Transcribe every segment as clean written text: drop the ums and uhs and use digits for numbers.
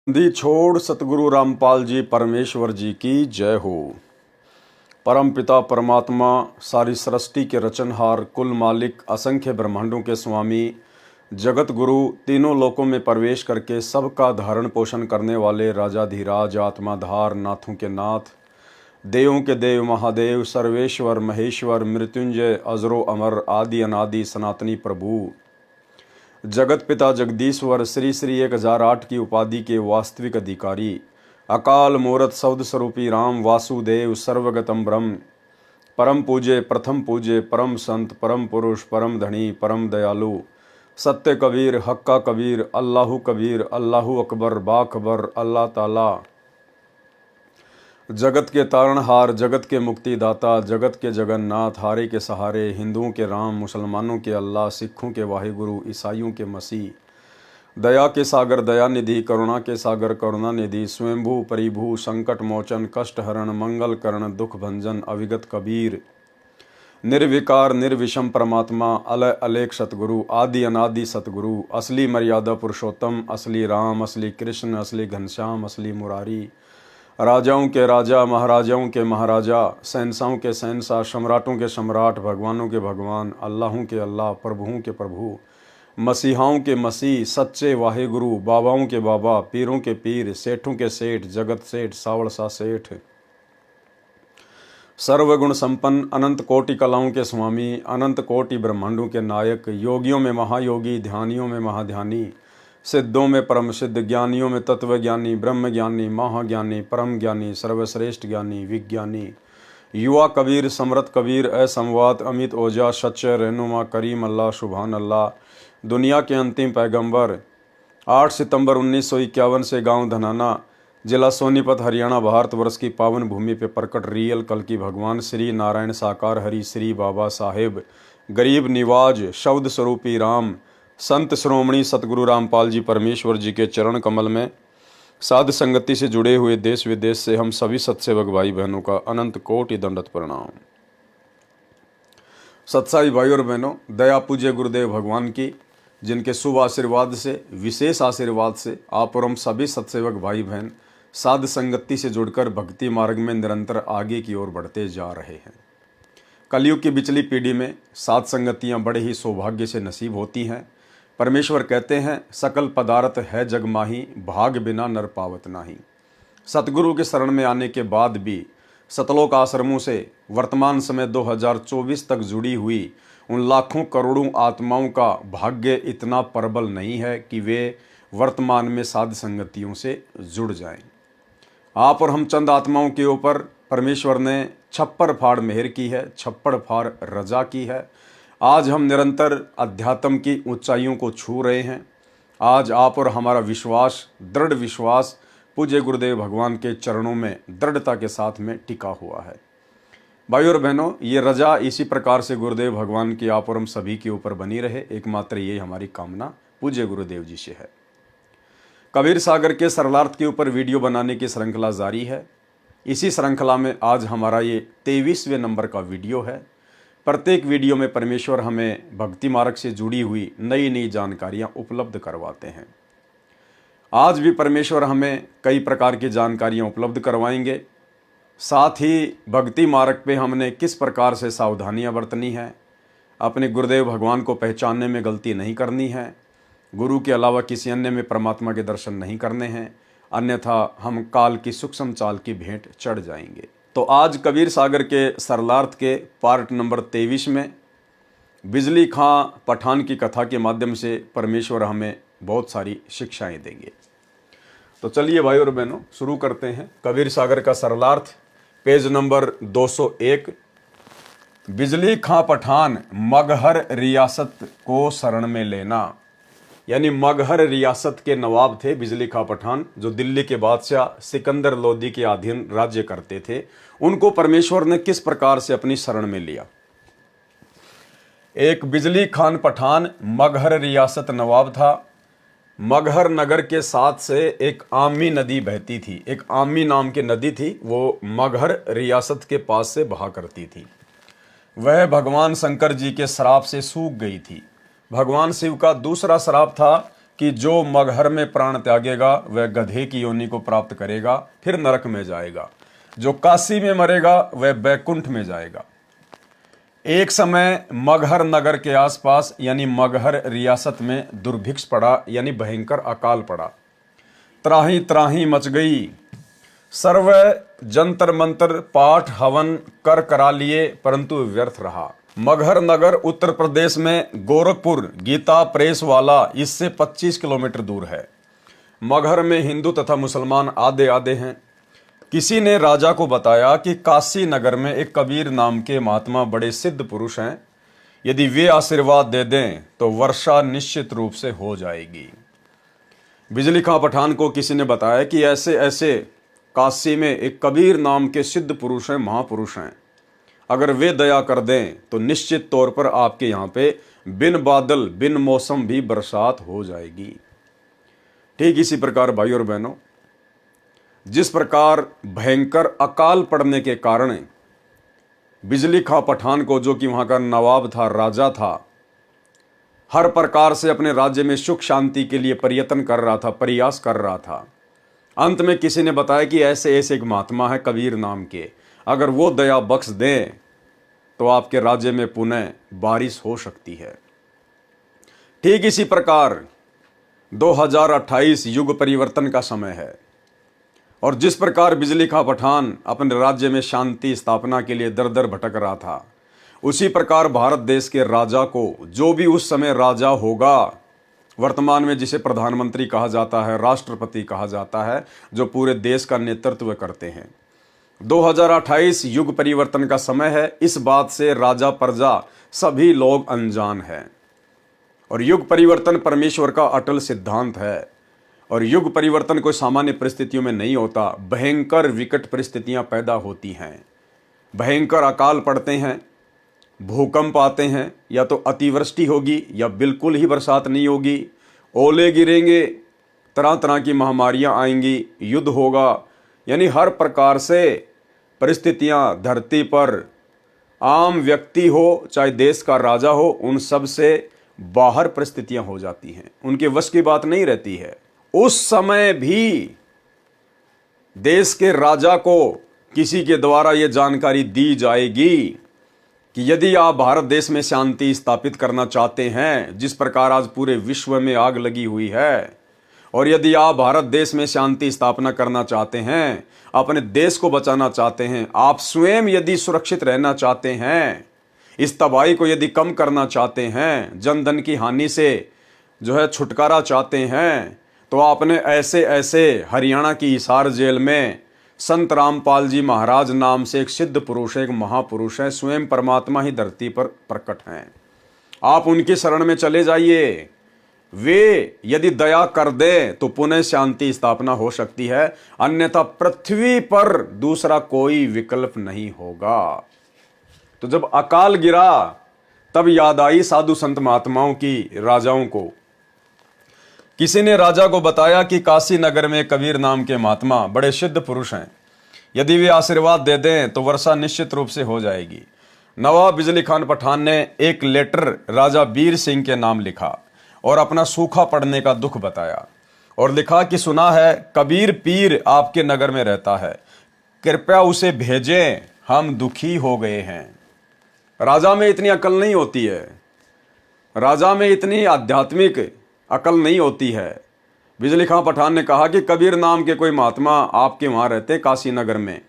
दी छोड़ सतगुरु रामपाल जी परमेश्वर जी की जय हो। परम पिता परमात्मा सारी सृष्टि के रचनहार कुल मालिक असंख्य ब्रह्मांडों के स्वामी जगत गुरु तीनों लोकों में प्रवेश करके सबका धारण पोषण करने वाले राजाधिराज आत्माधार नाथों के नाथ देवों के देव महादेव सर्वेश्वर महेश्वर मृत्युंजय अजरो अमर आदि अनादि सनातनी प्रभु जगत पिता जगदीश्वर श्री श्री 1008 की उपाधि के वास्तविक अधिकारी अकाल मूरत शब्द स्वरूपी राम वासुदेव सर्वगतम ब्रह्म परम पूज्य प्रथम पूज्य परम संत परम पुरुष परम धनी परम दयालु सत्य कबीर हक्का कबीर अल्लाहु अकबर बाखबर अल्लाह ताला जगत के तारणहार जगत के मुक्तिदाता जगत के जगन्नाथ हारे के सहारे हिंदुओं के राम मुसलमानों के अल्लाह सिखों के वाहिगुरु ईसाइयों के मसीह दया के सागर दया निधि करुणा के सागर करुणा निधि स्वयंभू परिभू संकट मोचन कष्ट हरण मंगल करण दुख भंजन अविगत कबीर निर्विकार निर्विषम परमात्मा अलय अलेख सतगुरु आदि अनादि सतगुरु असली मर्यादा पुरुषोत्तम असली राम असली कृष्ण असली घनश्याम असली मुरारी राजाओं के राजा महाराजाओं के महाराजा शहंशाहों के शहंशाह सम्राटों के सम्राट भगवानों के भगवान अल्लाहों के अल्लाह प्रभुओं के प्रभु मसीहाओं के मसीह सच्चे वाहेगुरु बाबाओं के बाबा पीरों के पीर सेठों के सेठ जगत सेठ सावड़ सा सेठ सर्वगुण संपन्न अनंत कोटि कलाओं के स्वामी अनंत कोटि ब्रह्मांडों के नायक योगियों में महायोगी ध्यानियों में महाध्यानी सिद्धों में परम सिद्ध ज्ञानियों में तत्व ज्ञानी ब्रह्म ज्ञानी महाज्ञानी परम ज्ञानी सर्वश्रेष्ठ ज्ञानी विज्ञानी युवा कबीर समरथ कबीर असंवाद अमित ओजा सच्चे रहनुमा करीम अल्लाह सुभान अल्लाह दुनिया के अंतिम पैगंबर 8 सितंबर 1951 से गांव धनाना जिला सोनीपत हरियाणा भारतवर्ष की पावन भूमि पे प्रकट रियल कल की भगवान श्री नारायण साकार हरि श्री बाबा साहेब गरीब निवाज शब्द स्वरूपी राम संत श्रोमणी सतगुरु रामपाल जी परमेश्वर जी के चरण कमल में साध संगति से जुड़े हुए देश विदेश से हम सभी सत्सेवक भाई बहनों का अनंत कोटि दंडवत प्रणाम। सत्साई भाई और बहनों, दया पूज्य गुरुदेव भगवान की जिनके शुभ आशीर्वाद से विशेष आशीर्वाद से आप और हम सभी सत्सेवक भाई बहन साध संगति से जुड़कर भक्ति मार्ग में निरंतर आगे की ओर बढ़ते जा रहे हैं। कलयुग की बिचली पीढ़ी में साध संगतियाँ बड़े ही सौभाग्य से नसीब होती हैं। परमेश्वर कहते हैं सकल पदार्थ है जग माही भाग बिना नर पावत नाही। सतगुरु के शरण में आने के बाद भी सतलोक आश्रमों से वर्तमान समय 2024 तक जुड़ी हुई उन लाखों करोड़ों आत्माओं का भाग्य इतना प्रबल नहीं है कि वे वर्तमान में साध संगतियों से जुड़ जाएं। आप और हम चंद आत्माओं के ऊपर परमेश्वर ने छप्पर फाड़ मेहर की है, छप्पर फाड़ रजा की है। आज हम निरंतर अध्यात्म की ऊंचाइयों को छू रहे हैं। आज आप और हमारा विश्वास दृढ़ विश्वास पूज्य गुरुदेव भगवान के चरणों में दृढ़ता के साथ में टिका हुआ है। भाई और बहनों, ये रजा इसी प्रकार से गुरुदेव भगवान की आप और हम सभी के ऊपर बनी रहे, एकमात्र ये हमारी कामना पूज्य गुरुदेव जी से है। कबीर सागर के सरलार्थ के ऊपर वीडियो बनाने की श्रृंखला जारी है। इसी श्रृंखला में आज हमारा ये 23वें नंबर का वीडियो है। प्रत्येक वीडियो में परमेश्वर हमें भक्ति मार्ग से जुड़ी हुई नई नई जानकारियां उपलब्ध करवाते हैं। आज भी परमेश्वर हमें कई प्रकार की जानकारियां उपलब्ध करवाएंगे। साथ ही भक्ति मार्ग पे हमने किस प्रकार से सावधानियां बरतनी है, अपने गुरुदेव भगवान को पहचानने में गलती नहीं करनी है, गुरु के अलावा किसी अन्य में परमात्मा के दर्शन नहीं करने हैं, अन्यथा हम काल की सूक्ष्म चाल की भेंट चढ़ जाएंगे। तो आज कबीर सागर के सरलार्थ के पार्ट नंबर 23 में बिजली खां पठान की कथा के माध्यम से परमेश्वर हमें बहुत सारी शिक्षाएं देंगे। तो चलिए भाई और बहनों, शुरू करते हैं। कबीर सागर का सरलार्थ पेज नंबर 201। बिजली खां पठान मगहर रियासत को शरण में लेना, यानी मगहर रियासत के नवाब थे बिजली खां पठान, जो दिल्ली के बादशाह सिकंदर लोदी के अधीन राज्य करते थे। उनको परमेश्वर ने किस प्रकार से अपनी शरण में लिया। एक बिजली खान पठान मगहर रियासत नवाब था। मगहर नगर के साथ से एक आमी नदी बहती थी। एक आमी नाम की नदी थी, वो मगहर रियासत के पास से बहा करती थी। वह भगवान शंकर जी के श्राप से सूख गई थी। भगवान शिव का दूसरा श्राप था कि जो मगहर में प्राण त्यागेगा वह गधे की योनि को प्राप्त करेगा, फिर नरक में जाएगा। जो काशी में मरेगा वह बैकुंठ में जाएगा। एक समय मगहर नगर के आसपास यानी मगहर रियासत में दुर्भिक्ष पड़ा, यानी भयंकर अकाल पड़ा। त्राही त्राही मच गई। सर्व जंतर मंतर पाठ हवन कर करा लिए, परंतु व्यर्थ रहा। मगहर नगर उत्तर प्रदेश में गोरखपुर गीता प्रेस वाला इससे 25 किलोमीटर दूर है। मगहर में हिंदू तथा मुसलमान आधे आधे हैं। किसी ने राजा को बताया कि काशी नगर में एक कबीर नाम के महात्मा बड़े सिद्ध पुरुष हैं, यदि वे आशीर्वाद दे दें तो वर्षा निश्चित रूप से हो जाएगी। बिजली खां पठान को किसी ने बताया कि ऐसे ऐसे काशी में एक कबीर नाम के सिद्ध पुरुष हैं, महापुरुष हैं, अगर वे दया कर दें तो निश्चित तौर पर आपके यहाँ पे बिन बादल बिन मौसम भी बरसात हो जाएगी। ठीक इसी प्रकार भाई और बहनों, जिस प्रकार भयंकर अकाल पड़ने के कारण बिजली खां पठान को, जो कि वहाँ का नवाब था, राजा था, हर प्रकार से अपने राज्य में सुख शांति के लिए प्रयत्न कर रहा था, प्रयास कर रहा था। अंत में किसी ने बताया कि ऐसे ऐसे एक महात्मा है कबीर नाम के, अगर वो दया बख्श दें तो आपके राज्य में पुनः बारिश हो सकती है। ठीक इसी प्रकार 2028 युग परिवर्तन का समय है, और जिस प्रकार बिजली खां पठान अपने राज्य में शांति स्थापना के लिए दर दर भटक रहा था, उसी प्रकार भारत देश के राजा को, जो भी उस समय राजा होगा, वर्तमान में जिसे प्रधानमंत्री कहा जाता है, राष्ट्रपति कहा जाता है, जो पूरे देश का नेतृत्व करते हैं, 2028 युग परिवर्तन का समय है। इस बात से राजा प्रजा सभी लोग अनजान हैं, और युग परिवर्तन परमेश्वर का अटल सिद्धांत है। और युग परिवर्तन कोई सामान्य परिस्थितियों में नहीं होता, भयंकर विकट परिस्थितियां पैदा होती हैं, भयंकर अकाल पड़ते हैं, भूकंप आते हैं, या तो अतिवृष्टि होगी या बिल्कुल ही बरसात नहीं होगी, ओले गिरेंगे, तरह तरह की महामारियां आएंगी, युद्ध होगा, यानी हर प्रकार से परिस्थितियां धरती पर, आम व्यक्ति हो चाहे देश का राजा हो, उन सब से बाहर परिस्थितियां हो जाती हैं, उनके वश की बात नहीं रहती है। उस समय भी देश के राजा को किसी के द्वारा यह जानकारी दी जाएगी कि यदि आप भारत देश में शांति स्थापित करना चाहते हैं, जिस प्रकार आज पूरे विश्व में आग लगी हुई है, और यदि आप भारत देश में शांति स्थापना करना चाहते हैं, अपने देश को बचाना चाहते हैं, आप स्वयं यदि सुरक्षित रहना चाहते हैं, इस तबाही को यदि कम करना चाहते हैं, जन धन की हानि से जो है छुटकारा चाहते हैं, तो आपने ऐसे ऐसे हरियाणा की हिसार जेल में संत रामपाल जी महाराज नाम से एक सिद्ध पुरुष है, एक महापुरुष है, स्वयं परमात्मा ही धरती पर प्रकट हैं, आप उनकी शरण में चले जाइए। वे यदि दया कर दें तो पुनः शांति स्थापना हो सकती है, अन्यथा पृथ्वी पर दूसरा कोई विकल्प नहीं होगा। तो जब अकाल गिरा तब याद आई साधु संत महात्माओं की, राजाओं को। किसी ने राजा को बताया कि काशी नगर में कबीर नाम के महात्मा बड़े सिद्ध पुरुष हैं, यदि वे आशीर्वाद दे दें तो वर्षा निश्चित रूप से हो जाएगी। नवाब बिजली खान पठान ने एक लेटर राजा बीर सिंह के नाम लिखा और अपना सूखा पड़ने का दुख बताया, और लिखा कि सुना है कबीर पीर आपके नगर में रहता है, कृपया उसे भेजें, हम दुखी हो गए हैं। राजा में इतनी अकल नहीं होती है, राजा में इतनी आध्यात्मिक अकल नहीं होती है। बिजली खां पठान ने कहा कि कबीर नाम के कोई महात्मा आपके वहाँ रहते काशी नगर में।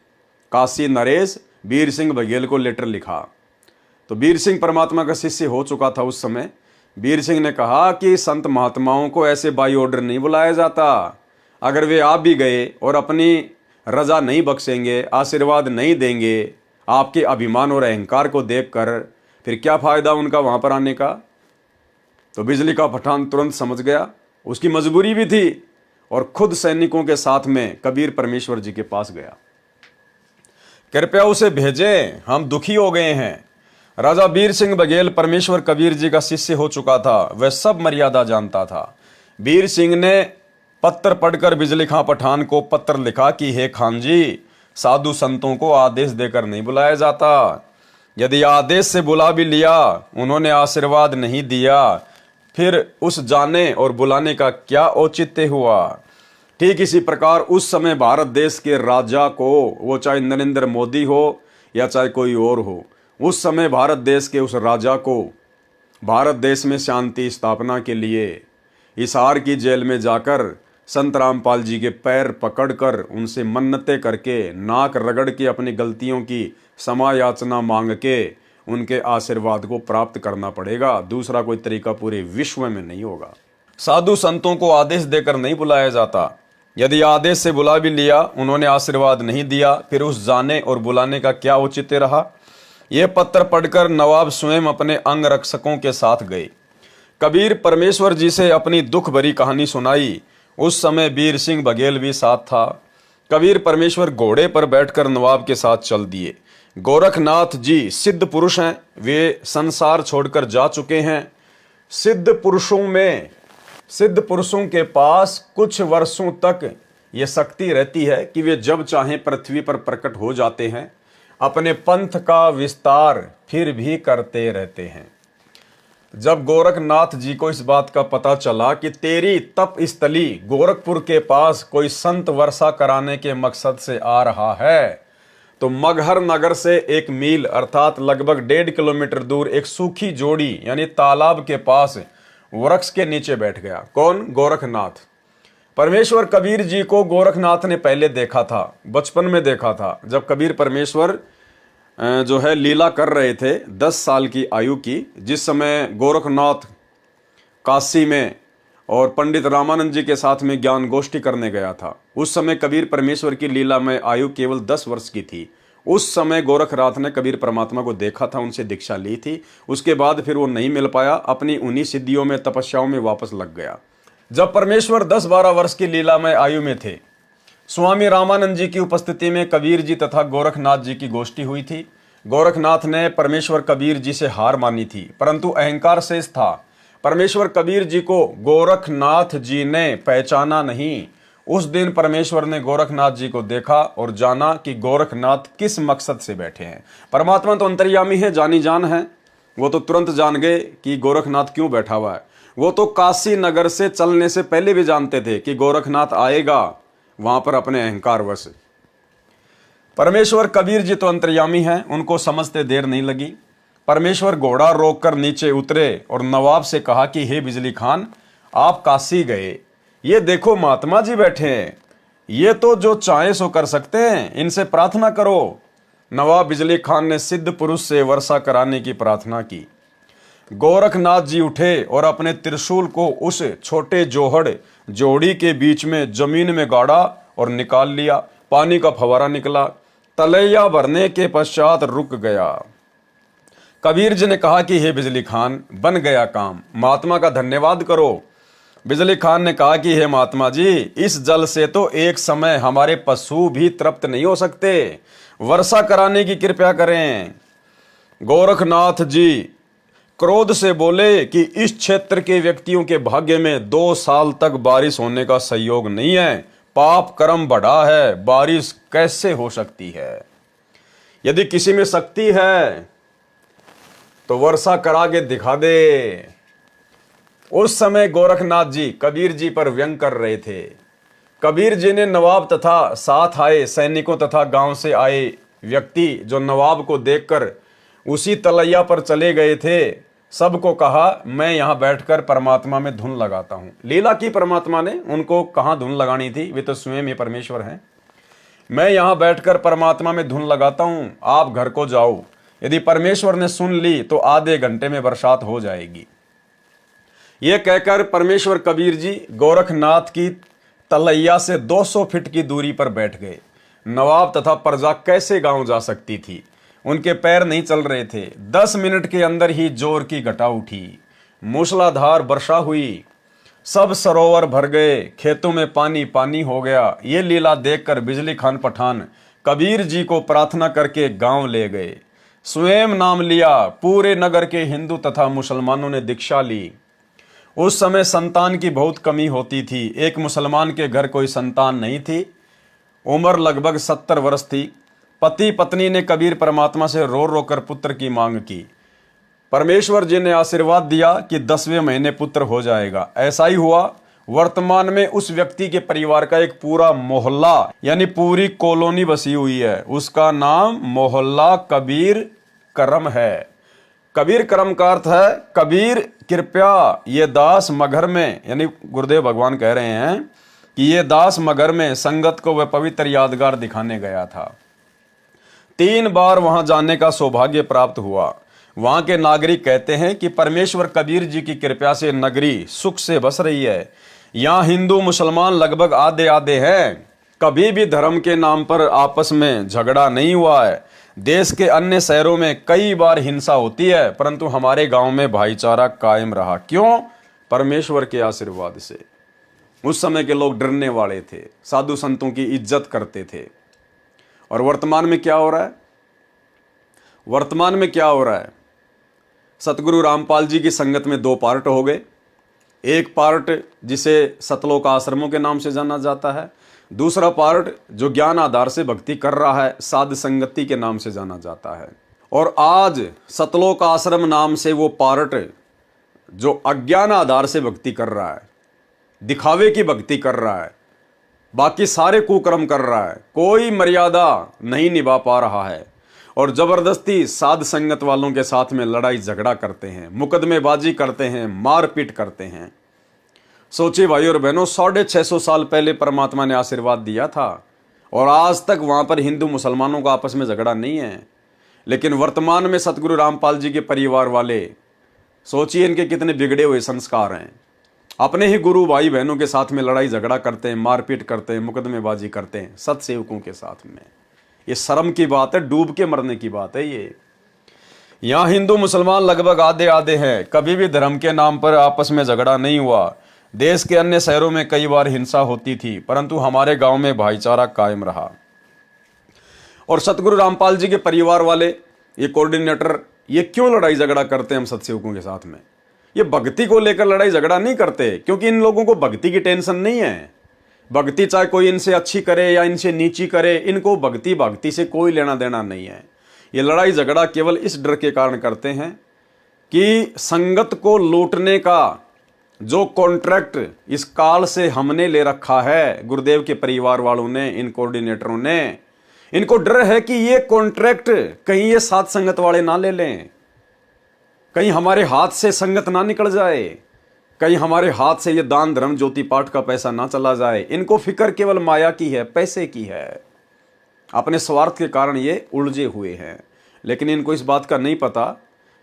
काशी नरेश बीर सिंह बघेल को लेटर लिखा, तो बीर सिंह परमात्मा का शिष्य हो चुका था उस समय। बीर सिंह ने कहा कि संत महात्माओं को ऐसे बाई ऑर्डर नहीं बुलाया जाता, अगर वे आप भी गए और अपनी रजा नहीं बख्शेंगे, आशीर्वाद नहीं देंगे, आपके अभिमान और अहंकार को देखकर, फिर क्या फायदा उनका वहां पर आने का। तो बिजली का पठान तुरंत समझ गया, उसकी मजबूरी भी थी, और खुद सैनिकों के साथ में कबीर परमेश्वर जी के पास गया। कृपया उसे भेजें, हम दुखी हो गए हैं। राजा बीर सिंह बघेल परमेश्वर कबीर जी का शिष्य हो चुका था, वह सब मर्यादा जानता था। बीर सिंह ने पत्र पढ़कर बिजली खां पठान को पत्र लिखा कि हे खान जी, साधु संतों को आदेश देकर नहीं बुलाया जाता, यदि आदेश से बुला भी लिया, उन्होंने आशीर्वाद नहीं दिया, फिर उस जाने और बुलाने का क्या औचित्य हुआ। ठीक इसी प्रकार उस समय भारत देश के राजा को, वो चाहे नरेंद्र मोदी हो या चाहे कोई और हो, उस समय भारत देश के उस राजा को भारत देश में शांति स्थापना के लिए हिसार की जेल में जाकर संत रामपाल जी के पैर पकड़कर उनसे मन्नतें करके, नाक रगड़ के, अपनी गलतियों की क्षमा याचना मांग के उनके आशीर्वाद को प्राप्त करना पड़ेगा। दूसरा कोई तरीका पूरे विश्व में नहीं होगा। साधु संतों को आदेश देकर नहीं बुलाया जाता। यदि आदेश से बुला भी लिया, उन्होंने आशीर्वाद नहीं दिया, फिर उस जाने और बुलाने का क्या औचित्य रहा। यह पत्र पढ़कर नवाब स्वयं अपने अंगरक्षकों के साथ गए। कबीर परमेश्वर जी से अपनी दुख भरी कहानी सुनाई। उस समय वीर सिंह बघेल भी साथ था। कबीर परमेश्वर घोड़े पर बैठकर नवाब के साथ चल दिए। गोरखनाथ जी सिद्ध पुरुष हैं, वे संसार छोड़कर जा चुके हैं। सिद्ध पुरुषों के पास कुछ वर्षों तक ये शक्ति रहती है कि वे जब चाहें पृथ्वी पर प्रकट हो जाते हैं, अपने पंथ का विस्तार फिर भी करते रहते हैं। जब गोरखनाथ जी को इस बात का पता चला कि तेरी तप स्थली गोरखपुर के पास कोई संत वर्षा कराने के मकसद से आ रहा है, तो मगहर नगर से 1 मील अर्थात लगभग 1.5 किलोमीटर दूर एक सूखी जोड़ी यानी तालाब के पास वृक्ष के नीचे बैठ गया। कौन? गोरखनाथ। परमेश्वर कबीर जी को गोरखनाथ ने पहले देखा था, बचपन में देखा था, जब कबीर परमेश्वर जो है लीला कर रहे थे 10 साल की आयु की, जिस समय गोरखनाथ काशी में और पंडित रामानंद जी के साथ में ज्ञान गोष्ठी करने गया था। उस समय कबीर परमेश्वर की लीला में आयु केवल 10 वर्ष की थी। उस समय गोरखनाथ ने कबीर परमात्मा को देखा था, उनसे दीक्षा ली थी। उसके बाद फिर वो नहीं मिल पाया, अपनी उन्हीं सिद्धियों में, तपस्याओं में वापस लग गया। जब परमेश्वर 10-12 वर्ष की लीला में आयु में थे, स्वामी रामानंद जी की उपस्थिति में कबीर जी तथा गोरखनाथ जी की गोष्ठी हुई थी। गोरखनाथ ने परमेश्वर कबीर जी से हार मानी थी, परंतु अहंकार शेष था। परमेश्वर कबीर जी को गोरखनाथ जी ने पहचाना नहीं। उस दिन परमेश्वर ने गोरखनाथ जी को देखा और जाना कि गोरखनाथ किस मकसद से बैठे हैं। परमात्मा तो अंतर्यामी है, जानी जान है, वो तो तुरंत जान गए कि गोरखनाथ क्यों बैठा हुआ है। वो तो काशी नगर से चलने से पहले भी जानते थे कि गोरखनाथ आएगा वहां पर अपने अहंकार वश। परमेश्वर कबीर जी तो अंतर्यामी हैं, उनको समझते देर नहीं लगी। परमेश्वर घोड़ा रोककर नीचे उतरे और नवाब से कहा कि हे बिजली खान, आप काशी गए, ये देखो महात्मा जी बैठे हैं, ये तो जो चाहे सो कर सकते हैं, इनसे प्रार्थना करो। नवाब बिजली खान ने सिद्ध पुरुष से वर्षा कराने की प्रार्थना की। गोरखनाथ जी उठे और अपने त्रिशूल को उस छोटे जोड़ी के बीच में जमीन में गाड़ा और निकाल लिया। पानी का फवारा निकला, तलैया भरने के पश्चात रुक गया। कबीर जी ने कहा कि हे बिजली खान, बन गया काम, महात्मा का धन्यवाद करो। बिजली खान ने कहा कि हे महात्मा जी, इस जल से तो एक समय हमारे पशु भी तृप्त नहीं हो सकते, वर्षा कराने की कृपा करें। गोरखनाथ जी क्रोध से बोले कि इस क्षेत्र के व्यक्तियों के भाग्य में 2 साल तक बारिश होने का संयोग नहीं है, पाप कर्म बढ़ा है, बारिश कैसे हो सकती है। यदि किसी में शक्ति है तो वर्षा करा के दिखा दे। उस समय गोरखनाथ जी कबीर जी पर व्यंग कर रहे थे। कबीर जी ने नवाब तथा साथ आए सैनिकों तथा गांव से आए व्यक्ति जो नवाब को देखकर उसी तलैया पर चले गए थे, सबको कहा मैं यहां बैठकर परमात्मा में धुन लगाता हूं। लीला की परमात्मा ने, उनको कहां धुन लगानी थी, वे तो स्वयं ही परमेश्वर हैं। मैं यहां बैठकर परमात्मा में धुन लगाता हूं, आप घर को जाओ। यदि परमेश्वर ने सुन ली तो आधे घंटे में बरसात हो जाएगी। यह कहकर परमेश्वर कबीर जी गोरखनाथ की तलैया से 200 फीट की दूरी पर बैठ गए। नवाब तथा प्रजा कैसे गांव जा सकती थी, उनके पैर नहीं चल रहे थे। 10 मिनट के अंदर ही जोर की घटा उठी, मूसलाधार वर्षा हुई, सब सरोवर भर गए, खेतों में पानी पानी हो गया। ये लीला देखकर बिजली खान पठान कबीर जी को प्रार्थना करके गांव ले गए। स्वयं नाम लिया, पूरे नगर के हिंदू तथा मुसलमानों ने दीक्षा ली। उस समय संतान की बहुत कमी होती थी। एक मुसलमान के घर कोई संतान नहीं थी, उम्र लगभग 70 वर्ष थी। पति पत्नी ने कबीर परमात्मा से रो रो कर पुत्र की मांग की। परमेश्वर जी ने आशीर्वाद दिया कि 10वें महीने पुत्र हो जाएगा। ऐसा ही हुआ। वर्तमान में उस व्यक्ति के परिवार का एक पूरा मोहल्ला यानी पूरी कॉलोनी बसी हुई है। उसका नाम मोहल्ला कबीर करम है। कबीर करम का अर्थ है कबीर कृपया ये दास मगर में, यानी गुरुदेव भगवान कह रहे हैं कि ये दास मगर में संगत को वह पवित्र यादगार दिखाने गया था। 3 बार वहां जाने का सौभाग्य प्राप्त हुआ। वहां के नागरिक कहते हैं कि परमेश्वर कबीर जी की कृपा से नगरी सुख से बस रही है। यहाँ हिंदू मुसलमान लगभग आधे आधे हैं। कभी भी धर्म के नाम पर आपस में झगड़ा नहीं हुआ है। देश के अन्य शहरों में कई बार हिंसा होती है, परंतु हमारे गांव में भाईचारा कायम रहा। क्यों? परमेश्वर के आशीर्वाद से। उस समय के लोग डरने वाले थे, साधु संतों की इज्जत करते थे। और वर्तमान में क्या हो रहा है? वर्तमान में क्या हो रहा है? सतगुरु रामपाल जी की संगत में 2 पार्ट हो गए। एक पार्ट जिसे सतलोक आश्रमों के नाम से जाना जाता है, दूसरा पार्ट जो ज्ञान आधार से भक्ति कर रहा है साध संगति के नाम से जाना जाता है। और आज सतलोक आश्रम नाम से वो पार्ट जो अज्ञान आधार से भक्ति कर रहा है, दिखावे की भक्ति कर रहा है, बाकी सारे कुकर्म कर रहा है, कोई मर्यादा नहीं निभा पा रहा है और जबरदस्ती साध संगत वालों के साथ में लड़ाई झगड़ा करते हैं, मुकदमेबाजी करते हैं, मारपीट करते हैं। सोचिए भाई और बहनों, 650 साल पहले परमात्मा ने आशीर्वाद दिया था और आज तक वहां पर हिंदू मुसलमानों का आपस में झगड़ा नहीं है। लेकिन वर्तमान में सतगुरु रामपाल जी के परिवार वाले, सोचिए इनके कितने बिगड़े हुए संस्कार हैं। अपने ही गुरु भाई बहनों के साथ में लड़ाई झगड़ा करते हैं, मारपीट करते हैं, मुकदमेबाजी करते हैं सत्सेवकों के साथ में। ये शर्म की बात है, डूब के मरने की बात है ये। यहाँ हिंदू मुसलमान लगभग आधे आधे हैं। कभी भी धर्म के नाम पर आपस में झगड़ा नहीं हुआ। देश के अन्य शहरों में कई बार हिंसा होती थी, परंतु हमारे गांव में भाईचारा कायम रहा। और सतगुरु रामपाल जी के परिवार वाले, ये कोऑर्डिनेटर, ये क्यों लड़ाई झगड़ा करते हैं हम सत्सेवकों के साथ में? ये भक्ति को लेकर लड़ाई झगड़ा नहीं करते, क्योंकि इन लोगों को भक्ति की टेंशन नहीं है। भक्ति चाहे कोई इनसे अच्छी करे या इनसे नीची करे, इनको भक्ति से कोई लेना देना नहीं है। ये लड़ाई झगड़ा केवल इस डर के कारण करते हैं कि संगत को लूटने का जो कॉन्ट्रैक्ट इस काल से हमने ले रखा है, गुरुदेव के परिवार वालों ने, इन कोऑर्डिनेटरों ने, इनको डर है कि ये कॉन्ट्रैक्ट कहीं ये साथ संगत वाले ना ले लें, कहीं हमारे हाथ से संगत ना निकल जाए, कहीं हमारे हाथ से ये दान धर्म ज्योति पाठ का पैसा ना चला जाए। इनको फिक्र केवल माया की है, पैसे की है। अपने स्वार्थ के कारण ये उलझे हुए हैं। लेकिन इनको इस बात का नहीं पता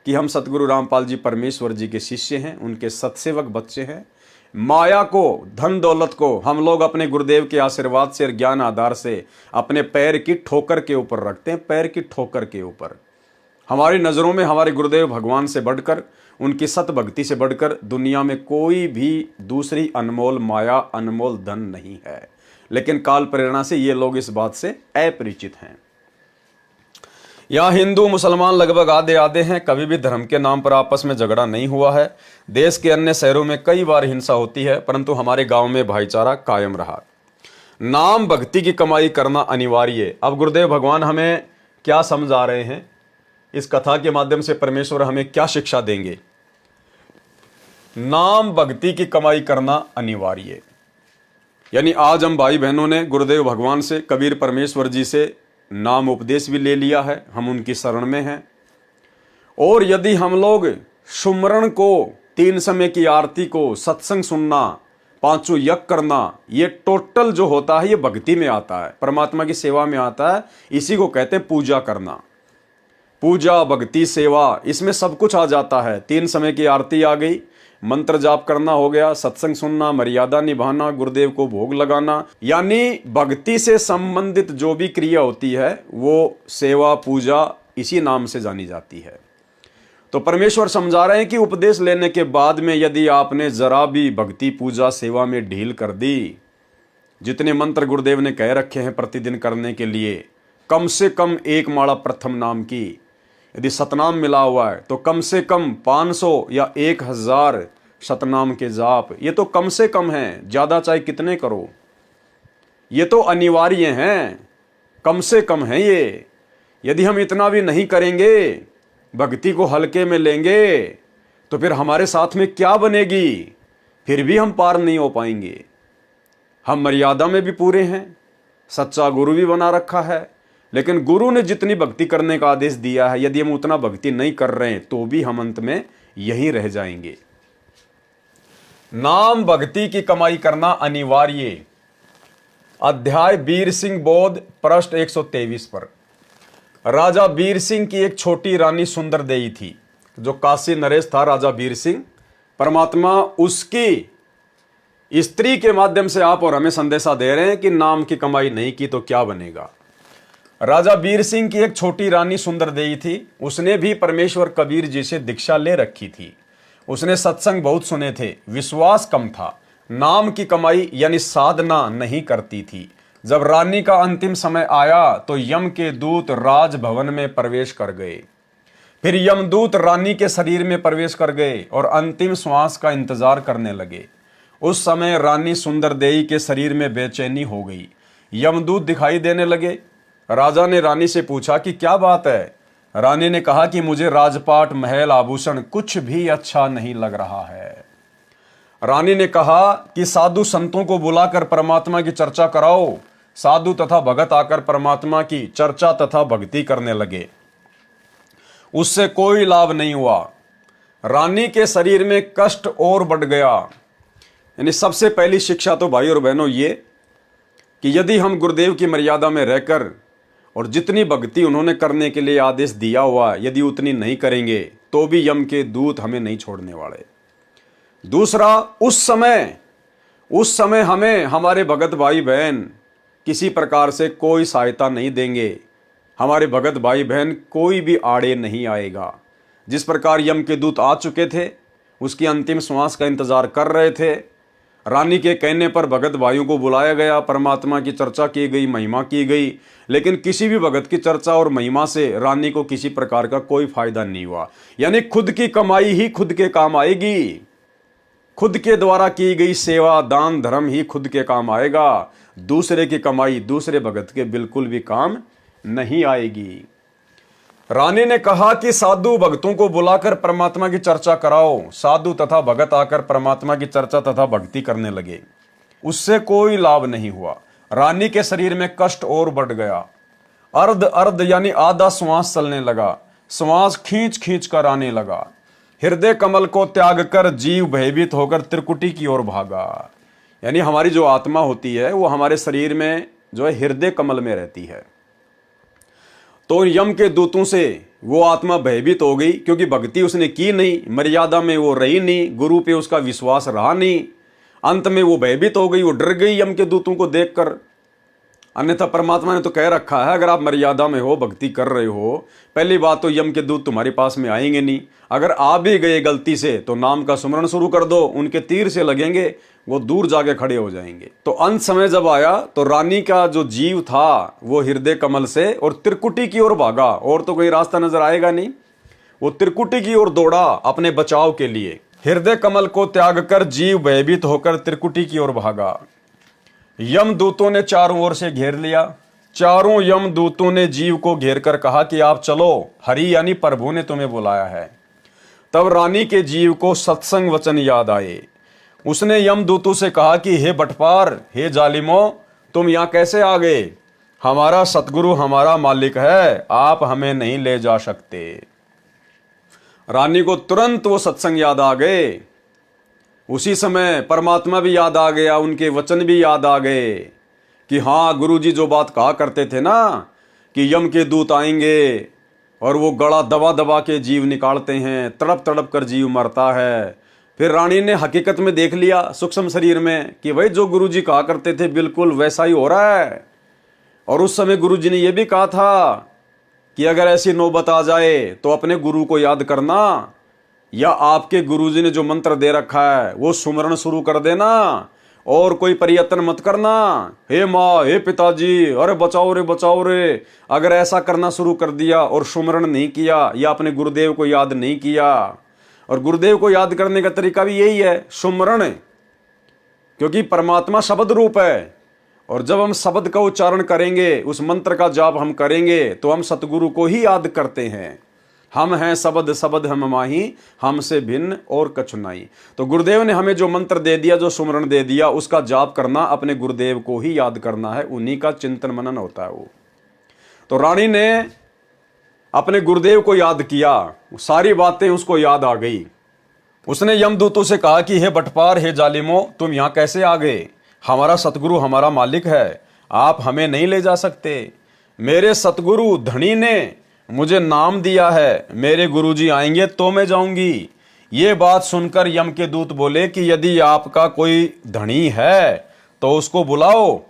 कि हम सतगुरु रामपाल जी परमेश्वर जी के शिष्य हैं, उनके सत्सेवक बच्चे हैं। माया को, धन दौलत को हम लोग अपने गुरुदेव के आशीर्वाद से और ज्ञान आधार से अपने पैर की ठोकर के ऊपर रखते हैं, पैर की ठोकर के ऊपर। हमारी नज़रों में हमारे गुरुदेव भगवान से बढ़कर, उनकी सत भक्ति से बढ़कर दुनिया में कोई भी दूसरी अनमोल माया, अनमोल धन नहीं है। लेकिन काल प्रेरणा से ये लोग इस बात से अपरिचित हैं। यहाँ हिंदू मुसलमान लगभग आधे आधे हैं। कभी भी धर्म के नाम पर आपस में झगड़ा नहीं हुआ है। देश के अन्य शहरों में कई बार हिंसा होती है, परंतु हमारे गांव में भाईचारा कायम रहा। नाम भक्ति की कमाई करना अनिवार्य है। अब गुरुदेव भगवान हमें क्या समझा रहे हैं? इस कथा के माध्यम से परमेश्वर हमें क्या शिक्षा देंगे? नाम भक्ति की कमाई करना अनिवार्य है। यानी आज हम भाई बहनों ने गुरुदेव भगवान से, कबीर परमेश्वर जी से नाम उपदेश भी ले लिया है, हम उनकी शरण में हैं। और यदि हम लोग सुमरण को, 3 समय की आरती को, सत्संग सुनना, 5 यज्ञ करना, ये टोटल जो होता है ये भक्ति में आता है, परमात्मा की सेवा में आता है। इसी को कहते हैं पूजा करना। पूजा, भक्ति, सेवा, इसमें सब कुछ आ जाता है। 3 समय की आरती आ गई, मंत्र जाप करना हो गया, सत्संग सुनना, मर्यादा निभाना, गुरुदेव को भोग लगाना, यानी भक्ति से संबंधित जो भी क्रिया होती है वो सेवा, पूजा इसी नाम से जानी जाती है। तो परमेश्वर समझा रहे हैं कि उपदेश लेने के बाद में यदि आपने जरा भी भक्ति, पूजा, सेवा में ढील कर दी, जितने मंत्र गुरुदेव ने कह रखे हैं प्रतिदिन करने के लिए, कम से कम 1 माला प्रथम नाम की, यदि सतनाम मिला हुआ है तो कम से कम 500 या 1000 सतनाम के जाप, ये तो कम से कम हैं। ज़्यादा चाहे कितने करो, ये तो अनिवार्य हैं, कम से कम है ये। यदि हम इतना भी नहीं करेंगे, भक्ति को हल्के में लेंगे तो फिर हमारे साथ में क्या बनेगी? फिर भी हम पार नहीं हो पाएंगे। हम मर्यादा में भी पूरे हैं, सच्चा गुरु भी बना रखा है, लेकिन गुरु ने जितनी भक्ति करने का आदेश दिया है, यदि हम उतना भक्ति नहीं कर रहे हैं तो भी हम अंत में यहीं रह जाएंगे। नाम भक्ति की कमाई करना अनिवार्य। अध्याय वीर सिंह बोध, पृष्ठ 123 पर। राजा वीर सिंह की एक छोटी रानी सुंदर देई थी। जो काशी नरेश था राजा वीर सिंह, परमात्मा उसकी स्त्री के माध्यम से आप और हमें संदेशा दे रहे हैं कि नाम की कमाई नहीं की तो क्या बनेगा। राजा वीर सिंह की एक छोटी रानी सुंदर देई थी। उसने भी परमेश्वर कबीर जी से दीक्षा ले रखी थी। उसने सत्संग बहुत सुने थे, विश्वास कम था, नाम की कमाई यानी साधना नहीं करती थी। जब रानी का अंतिम समय आया तो यम के दूत राजभवन में प्रवेश कर गए। फिर यमदूत रानी के शरीर में प्रवेश कर गए और अंतिम श्वास का इंतजार करने लगे। उस समय रानी सुंदरदेई के शरीर में बेचैनी हो गई। यमदूत दिखाई देने लगे। राजा ने रानी से पूछा कि क्या बात है? रानी ने कहा कि मुझे राजपाट, महल, आभूषण कुछ भी अच्छा नहीं लग रहा है। रानी ने कहा कि साधु संतों को बुलाकर परमात्मा की चर्चा कराओ। साधु तथा भगत आकर परमात्मा की चर्चा तथा भक्ति करने लगे। उससे कोई लाभ नहीं हुआ। रानी के शरीर में कष्ट और बढ़ गया। यानी सबसे पहली शिक्षा तो भाई और बहनों ये कि यदि हम गुरुदेव की मर्यादा में रहकर और जितनी भक्ति उन्होंने करने के लिए आदेश दिया हुआ यदि उतनी नहीं करेंगे तो भी यम के दूत हमें नहीं छोड़ने वाले। दूसरा, उस समय हमें हमारे भगत भाई बहन किसी प्रकार से कोई सहायता नहीं देंगे। हमारे भगत भाई बहन कोई भी आड़े नहीं आएगा। जिस प्रकार यम के दूत आ चुके थे, उसकी अंतिम श्वास का इंतजार कर रहे थे। रानी के कहने पर भगत भाइयों को बुलाया गया, परमात्मा की चर्चा की गई, महिमा की गई, लेकिन किसी भी भगत की चर्चा और महिमा से रानी को किसी प्रकार का कोई फायदा नहीं हुआ। यानी खुद की कमाई ही खुद के काम आएगी। खुद के द्वारा की गई सेवा, दान, धर्म ही खुद के काम आएगा। दूसरे की कमाई दूसरे भगत के बिल्कुल भी काम नहीं आएगी। रानी ने कहा कि साधु भक्तों को बुलाकर परमात्मा की चर्चा कराओ। साधु तथा भगत आकर परमात्मा की चर्चा तथा भक्ति करने लगे। उससे कोई लाभ नहीं हुआ। रानी के शरीर में कष्ट और बढ़ गया। अर्ध अर्ध यानी आधा श्वास चलने लगा। श्वास खींच खींच कर आने लगा। हृदय कमल को त्याग कर जीव भयभीत होकर त्रिकुटी की ओर भागा। यानी हमारी जो आत्मा होती है वो हमारे शरीर में जो है हृदय कमल में रहती है। तो यम के दूतों से वो आत्मा भयभीत हो गई, क्योंकि भक्ति उसने की नहीं, मर्यादा में वो रही नहीं, गुरु पे उसका विश्वास रहा नहीं। अंत में वो भयभीत हो गई, वो डर गई यम के दूतों को देखकर। अन्यथा परमात्मा ने तो कह रखा है अगर आप मर्यादा में हो, भक्ति कर रहे हो, पहली बात तो यम के दूत तुम्हारे पास में आएंगे नहीं। अगर आ भी गए गलती से तो नाम का सुमरण शुरू कर दो, उनके तीर से लगेंगे, वो दूर जाके खड़े हो जाएंगे। तो अंत समय जब आया तो रानी का जो जीव था वो हृदय कमल से और त्रिकुटी की ओर भागा, और तो कोई रास्ता नजर आएगा नहीं। वो त्रिकुटी की ओर दौड़ा अपने बचाव के लिए। हृदय कमल को त्याग कर जीव भयभीत होकर त्रिकुटी की ओर भागा। यम दूतों ने चारों ओर से घेर लिया। चारों यम दूतों ने जीव को घेर कर कहा कि आप चलो, हरि यानी प्रभु ने तुम्हें बुलाया है। तब रानी के जीव को सत्संग वचन याद आए। उसने यम दूतों से कहा कि हे बटपार, हे जालिमो, तुम यहाँ कैसे आ गए? हमारा सतगुरु हमारा मालिक है, आप हमें नहीं ले जा सकते। रानी को तुरंत वो सत्संग याद आ गए। उसी समय परमात्मा भी याद आ गया, उनके वचन भी याद आ गए कि हाँ, गुरुजी जो बात कहा करते थे ना कि यम के दूत आएंगे और वो गला दबा दबा के जीव निकालते हैं, तड़प तड़प कर जीव मरता है। फिर रानी ने हकीकत में देख लिया सूक्ष्म शरीर में कि भाई जो गुरुजी कहा करते थे बिल्कुल वैसा ही हो रहा है। और उस समय गुरुजी ने यह भी कहा था कि अगर ऐसी नौबत आ जाए तो अपने गुरु को याद करना, या आपके गुरुजी ने जो मंत्र दे रखा है वो सुमरण शुरू कर देना और कोई प्रयत्न मत करना। हे माँ, हे पिताजी, अरे बचाओ रे बचाओ रे। अगर ऐसा करना शुरू कर दिया और सुमरण नहीं किया या अपने गुरुदेव को याद नहीं किया, और गुरुदेव को याद करने का तरीका भी यही है, सुमरण, क्योंकि परमात्मा शब्द रूप है। और जब हम शब्द का उच्चारण करेंगे, उस मंत्र का जाप हम करेंगे तो हम सतगुरु को ही याद करते हैं। हम हैं सबद सबद हम माही, हमसे भिन्न और कछु नहीं। तो गुरुदेव ने हमें जो मंत्र दे दिया, जो सुमरण दे दिया, उसका जाप करना, अपने गुरुदेव को ही याद करना है, उन्हीं का चिंतन मनन होता है वो। तो रानी ने अपने गुरुदेव को याद किया, सारी बातें उसको याद आ गई। उसने यमदूतों से कहा कि हे बटपार, हे जालिमो, तुम यहां कैसे आ गए? हमारा सतगुरु हमारा मालिक है, आप हमें नहीं ले जा सकते। मेरे सतगुरु धनी ने मुझे नाम दिया है, मेरे गुरुजी आएंगे तो मैं जाऊंगी। ये बात सुनकर यम के दूत बोले कि यदि आपका कोई धनी है तो उसको बुलाओ,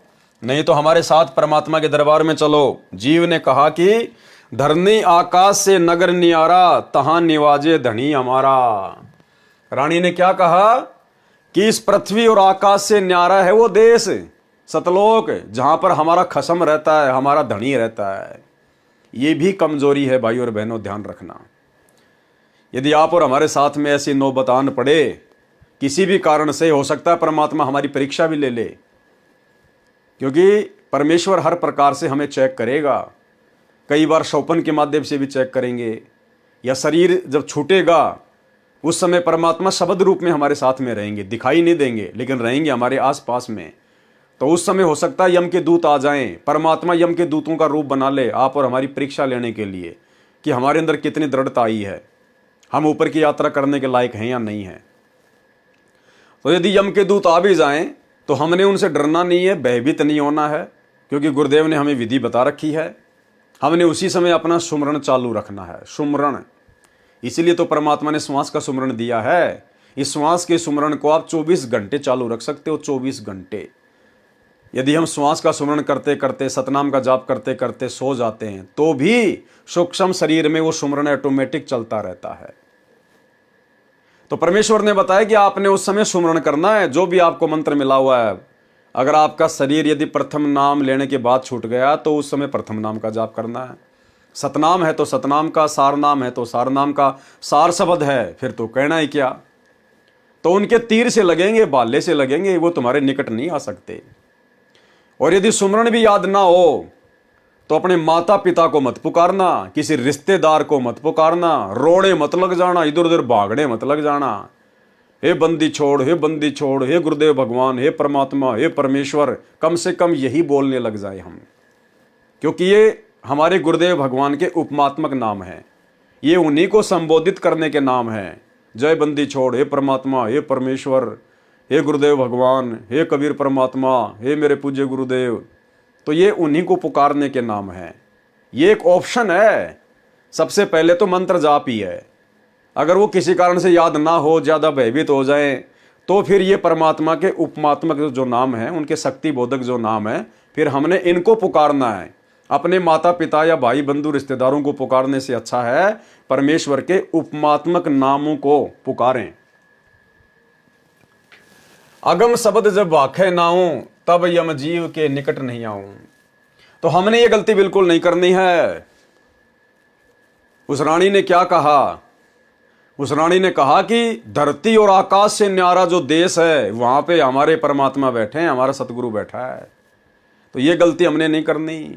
नहीं तो हमारे साथ परमात्मा के दरबार में चलो। जीव ने कहा कि धरनी आकाश से नगर नियारा, तहां निवाजे धनी हमारा। रानी ने क्या कहा कि इस पृथ्वी और आकाश से न्यारा है वो देश सतलोक, जहां पर हमारा खसम रहता है, हमारा धनी रहता है। ये भी कमजोरी है भाई और बहनों, ध्यान रखना। यदि आप और हमारे साथ में ऐसी नौबत आन पड़े, किसी भी कारण से, हो सकता है परमात्मा हमारी परीक्षा भी ले ले, क्योंकि परमेश्वर हर प्रकार से हमें चेक करेगा। कई बार शौपन के माध्यम से भी चेक करेंगे, या शरीर जब छूटेगा उस समय परमात्मा शब्द रूप में हमारे साथ में रहेंगे, दिखाई नहीं देंगे लेकिन रहेंगे हमारे आसपास में। तो उस समय हो सकता है यम के दूत आ जाएं, परमात्मा यम के दूतों का रूप बना ले आप और हमारी परीक्षा लेने के लिए कि हमारे अंदर कितनी दृढ़ता आई है, हम ऊपर की यात्रा करने के लायक हैं या नहीं है। तो यदि यम के दूत आ भी जाएं तो हमने उनसे डरना नहीं है, भयभीत नहीं होना है, क्योंकि गुरुदेव ने हमें विधि बता रखी है। हमने उसी समय अपना सुमरण चालू रखना है, सुमरण। इसीलिए तो परमात्मा ने श्वास का सुमरण दिया है। इस श्वास के सुमरण को आप 24 घंटे चालू रख सकते हो, 24 घंटे। यदि हम श्वास का सुमरण करते करते, सतनाम का जाप करते करते सो जाते हैं तो भी सूक्ष्म शरीर में वो सुमरण ऑटोमेटिक चलता रहता है। तो परमेश्वर ने बताया कि आपने उस समय सुमरण करना है, जो भी आपको मंत्र मिला हुआ है। अगर आपका शरीर यदि प्रथम नाम लेने के बाद छूट गया तो उस समय प्रथम नाम का जाप करना है। सतनाम है तो सतनाम का, सार नाम है तो सार नाम का, सार शब्द है फिर तो कहना ही क्या। तो उनके तीर से लगेंगे, भाले से लगेंगे, वो तुम्हारे निकट नहीं आ सकते। और यदि सुमरण भी याद ना हो तो अपने माता पिता को मत पुकारना, किसी रिश्तेदार को मत पुकारना, रोने मत लग जाना, इधर उधर भागने मत लग जाना। हे बंदी छोड़, हे बंदी छोड़, हे गुरुदेव भगवान, हे परमात्मा, हे परमेश्वर, कम से कम यही बोलने लग जाए हम, क्योंकि ये हमारे गुरुदेव भगवान के उपमात्मक नाम हैं। ये उन्हीं को संबोधित करने के नाम हैं। जय बंदी छोड़, हे परमात्मा, हे परमेश्वर, हे गुरुदेव भगवान, हे कबीर परमात्मा, हे मेरे पूज्य गुरुदेव। तो ये उन्हीं को पुकारने के नाम हैं। ये एक ऑप्शन है। सबसे पहले तो मंत्र जाप ही है। अगर वो किसी कारण से याद ना हो, ज़्यादा भयभीत हो जाए, तो फिर ये परमात्मा के उपमात्मक जो नाम है, उनके शक्ति बोधक जो नाम है, फिर हमने इनको पुकारना है। अपने माता पिता या भाई बंधु रिश्तेदारों को पुकारने से अच्छा है परमेश्वर के उपमात्मक नामों को पुकारें। अगम शब्द जब वाखे नाऊं, तब यम जीव के निकट नहीं आऊं। तो हमने ये गलती बिल्कुल नहीं करनी है। उस रानी ने क्या कहा? उस रानी ने कहा कि धरती और आकाश से न्यारा जो देश है, वहां पे हमारे परमात्मा बैठे हैं, हमारा सतगुरु बैठा है। तो ये गलती हमने नहीं करनी।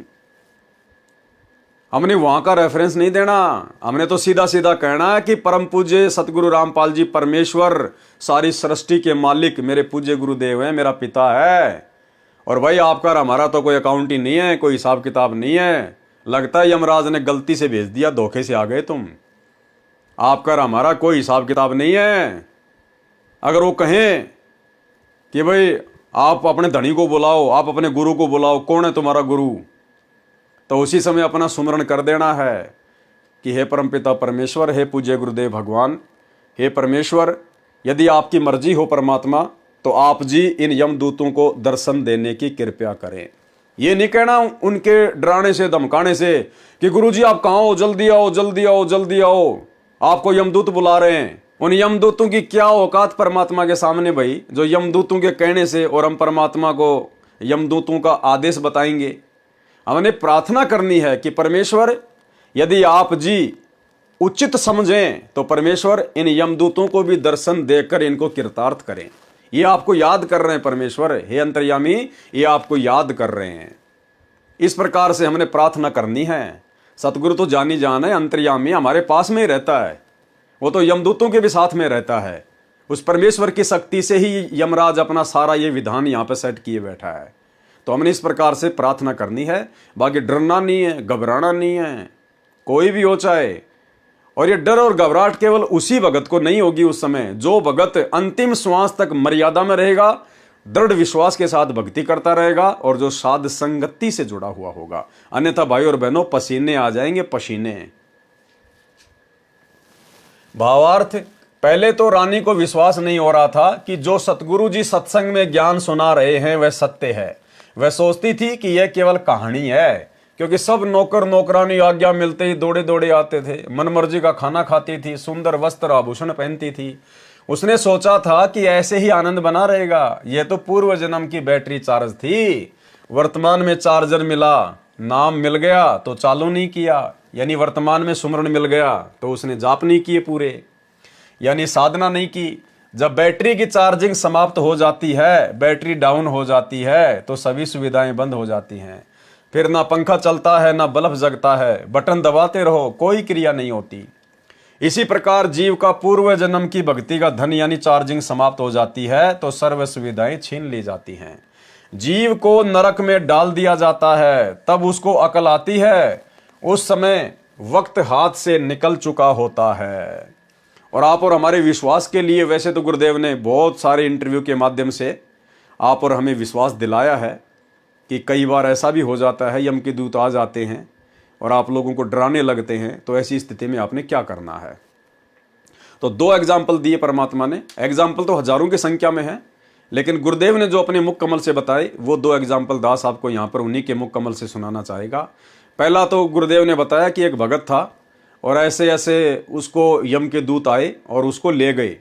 हमने वहां का रेफरेंस नहीं देना। हमने तो सीधा सीधा कहना है कि परम पूज्य सतगुरु रामपाल जी परमेश्वर, सारी सृष्टि के मालिक मेरे पूज्य गुरुदेव हैं, मेरा पिता है। और भाई आपका और हमारा तो कोई अकाउंट ही नहीं है, कोई हिसाब किताब नहीं है। लगता है यमराज ने गलती से भेज दिया, धोखे से आ गए तुम। आपका और हमारा कोई हिसाब किताब नहीं है। अगर वो कहें कि भाई आप अपने धनी को बुलाओ, आप अपने गुरु को बुलाओ, कौन है तुम्हारा गुरु, तो उसी समय अपना सुमरण कर देना है कि हे परमपिता परमेश्वर, हे पूज्य गुरुदेव भगवान, हे परमेश्वर, यदि आपकी मर्जी हो परमात्मा, तो आप जी इन यमदूतों को दर्शन देने की कृपया करें। ये नहीं कहना उनके डराने से, धमकाने से कि गुरुजी आप कहाँ हो, जल्दी आओ, जल्दी आओ, जल्दी आओ, आपको यमदूत बुला रहे हैं। उन यमदूतों की क्या औकात परमात्मा के सामने भाई, जो यमदूतों के कहने से और हम परमात्मा को यमदूतों का आदेश बताएंगे। हमने प्रार्थना करनी है कि परमेश्वर यदि आप जी उचित समझें तो परमेश्वर इन यमदूतों को भी दर्शन देकर इनको कृतार्थ करें। ये आपको याद कर रहे हैं परमेश्वर, हे अंतर्यामी, ये आपको याद कर रहे हैं। इस प्रकार से हमने प्रार्थना करनी है। सतगुरु तो जानी जान है, अंतर्यामी, हमारे पास में ही रहता है। वो तो यमदूतों के भी साथ में रहता है। उस परमेश्वर की शक्ति से ही यमराज अपना सारा ये विधान यहाँ पे सेट किए बैठा है। तो हमने इस प्रकार से प्रार्थना करनी है। बाकी डरना नहीं है, घबराना नहीं है, कोई भी हो चाहे। और ये डर और घबराहट केवल उसी भगत को नहीं होगी उस समय जो भगत अंतिम श्वास तक मर्यादा में रहेगा, दृढ़ विश्वास के साथ भक्ति करता रहेगा और जो साध संगति से जुड़ा हुआ होगा। अन्यथा भाई और बहनों पसीने आ जाएंगे, पसीने। भावार्थ, पहले तो रानी को विश्वास नहीं हो रहा था कि जो सतगुरु जी सत्संग में ज्ञान सुना रहे हैं वह सत्य है। वह सोचती थी कि यह केवल कहानी है, क्योंकि सब नौकर नौकरानी आज्ञा मिलते ही दौड़े दौड़े आते थे, मनमर्जी का खाना खाती थी, सुंदर वस्त्र आभूषण पहनती थी। उसने सोचा था कि ऐसे ही आनंद बना रहेगा। यह तो पूर्व जन्म की बैटरी चार्ज थी, वर्तमान में चार्जर मिला, नाम मिल गया तो चालू नहीं किया, यानी वर्तमान में सुमरण मिल गया तो उसने जाप नहीं किए पूरे, यानी साधना नहीं की। जब बैटरी की चार्जिंग समाप्त हो जाती है, बैटरी डाउन हो जाती है, तो सभी सुविधाएं बंद हो जाती हैं। फिर ना पंखा चलता है, ना बल्ब जगता है, बटन दबाते रहो, कोई क्रिया नहीं होती। इसी प्रकार जीव का पूर्व जन्म की भक्ति का धन यानी चार्जिंग समाप्त हो जाती है तो सर्व सुविधाएं छीन ली जाती हैं। जीव को नरक में डाल दिया जाता है, तब उसको अकल आती है। उस समय वक्त हाथ से निकल चुका होता है। और आप और हमारे विश्वास के लिए वैसे तो गुरुदेव ने बहुत सारे इंटरव्यू के माध्यम से आप और हमें विश्वास दिलाया है कि कई बार ऐसा भी हो जाता है, यम के दूत आ जाते हैं और आप लोगों को डराने लगते हैं। तो ऐसी स्थिति में आपने क्या करना है। तो 2 एग्जाम्पल दिए परमात्मा ने। एग्जाम्पल तो हजारों की संख्या में है, लेकिन गुरुदेव ने जो अपने मुख कमल से बताए वो 2 एग्जाम्पल दास आपको यहाँ पर उन्हीं के मुख कमल से सुनाना चाहेगा। पहला तो गुरुदेव ने बताया कि एक भगत था और ऐसे ऐसे उसको यम के दूत आए और उसको ले गए।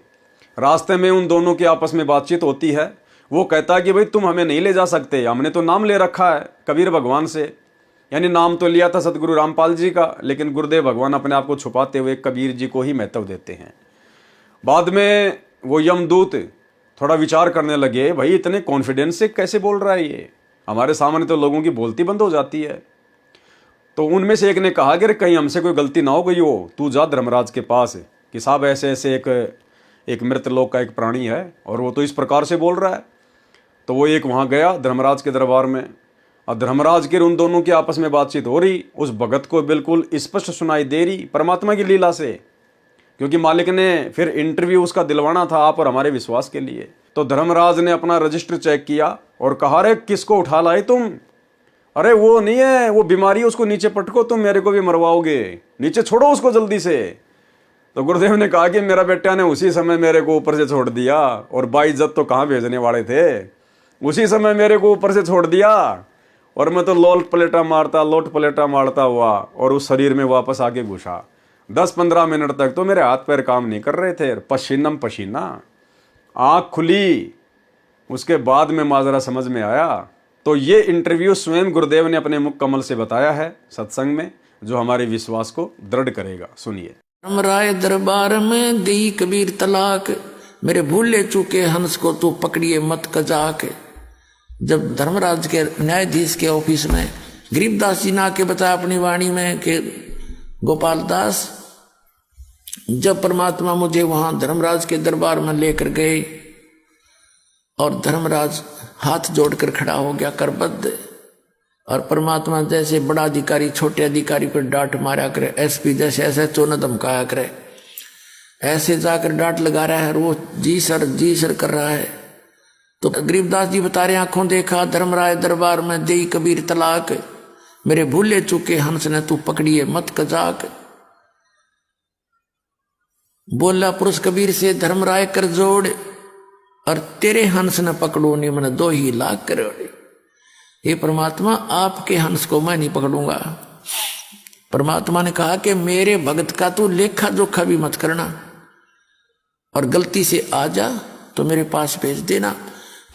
रास्ते में उन दोनों की आपस में बातचीत होती है। वो कहता है कि भाई तुम हमें नहीं ले जा सकते, हमने तो नाम ले रखा है कबीर भगवान से, यानी नाम तो लिया था सतगुरु रामपाल जी का, लेकिन गुरुदेव भगवान अपने आप को छुपाते हुए कबीर जी को ही महत्व देते हैं। बाद में वो यमदूत थोड़ा विचार करने लगे, भाई इतने कॉन्फिडेंस से कैसे बोल रहा है ये, हमारे सामने तो लोगों की बोलती बंद हो जाती है। तो उनमें से एक ने कहा कि कहीं हमसे कोई गलती ना हो गई हो, तू जा धर्मराज के पास कि साहब ऐसे ऐसे एक मृतलोक का एक प्राणी है और वो तो इस प्रकार से बोल रहा है। तो वो एक वहाँ गया धर्मराज के दरबार में, और धर्मराज के उन दोनों की आपस में बातचीत हो रही। उस भगत को बिल्कुल स्पष्ट सुनाई दे रही परमात्मा की लीला से, क्योंकि मालिक ने फिर इंटरव्यू उसका दिलवाना था आप और हमारे विश्वास के लिए। तो धर्मराज ने अपना रजिस्टर चेक किया और कहा, अरे किसको उठा लाए तुम, अरे वो नहीं है, वो बीमारी है, उसको नीचे पटको, तुम मेरे को भी मरवाओगे, नीचे छोड़ो उसको जल्दी से। तो गुरुदेव ने कहा कि मेरा बेटा ने उसी समय मेरे को ऊपर से छोड़ दिया, और बाइज्जत तो कहाँ भेजने वाले थे, उसी समय मेरे को ऊपर से छोड़ दिया और मैं तो लोट पलेटा मारता हुआ और उस शरीर में वापस आके घुसा। 10-15 मिनट तक तो मेरे हाथ पैर काम नहीं कर रहे थे, पसीनम पसीना, आँख खुली, उसके बाद में माजरा समझ में आया। तो ये इंटरव्यू स्वयं गुरुदेव ने अपने मुख कमल से बताया है सत्संग में, जो हमारे विश्वास को दृढ़ करेगा। सुनिए। राय दरबार में दी कबीर तलाक, मेरे भूले चूके हंस को तू पकड़िए मत कजाक। जब धर्मराज के न्यायाधीश के ऑफिस में गरीबदास जी ने आके बताया अपनी वाणी में कि गोपाल दास, जब परमात्मा मुझे वहां धर्मराज के दरबार में लेकर गए और धर्मराज हाथ जोड़कर खड़ा हो गया करबद्ध, और परमात्मा जैसे बड़ा अधिकारी छोटे अधिकारी पर डांट मारा करे, एसपी जैसे ऐसे चोन धमकाया करे, ऐसे जाकर डांट लगा रहा है और वो जी सर कर रहा है। तो गरीबदास जी बता रहे, आंखों देखा धर्मराय दरबार में देई कबीर तलाक, मेरे भूले चुके हंस ने तू पकड़िए मत कजाक। बोला पुरुष कबीर से धर्मराय कर जोड़, और तेरे हंस न पकड़ो नहीं मन 2 लाख करोड़। हे परमात्मा, आपके हंस को मैं नहीं पकड़ूंगा। परमात्मा ने कहा कि मेरे भगत का तू लेखा जोखा भी मत करना, और गलती से आ जा तो मेरे पास भेज देना।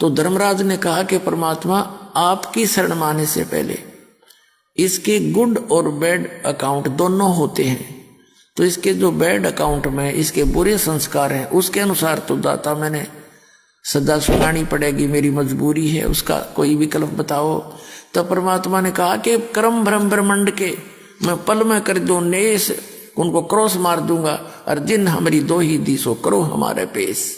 तो धर्मराज ने कहा कि परमात्मा, आपकी शरण माने से पहले इसके गुड और बैड अकाउंट दोनों होते हैं, तो इसके जो बैड अकाउंट में इसके बुरे संस्कार हैं उसके अनुसार तो दाता मैंने सदा सुनानी पड़ेगी, मेरी मजबूरी है, उसका कोई विकल्प बताओ। तो परमात्मा ने कहा कि कर्म भ्रम ब्रह्मंड के मैं पल में कर दूं नेस, उनको क्रॉस मार दूंगा, और जिन हमारी दो ही दिसो करो हमारे पेश।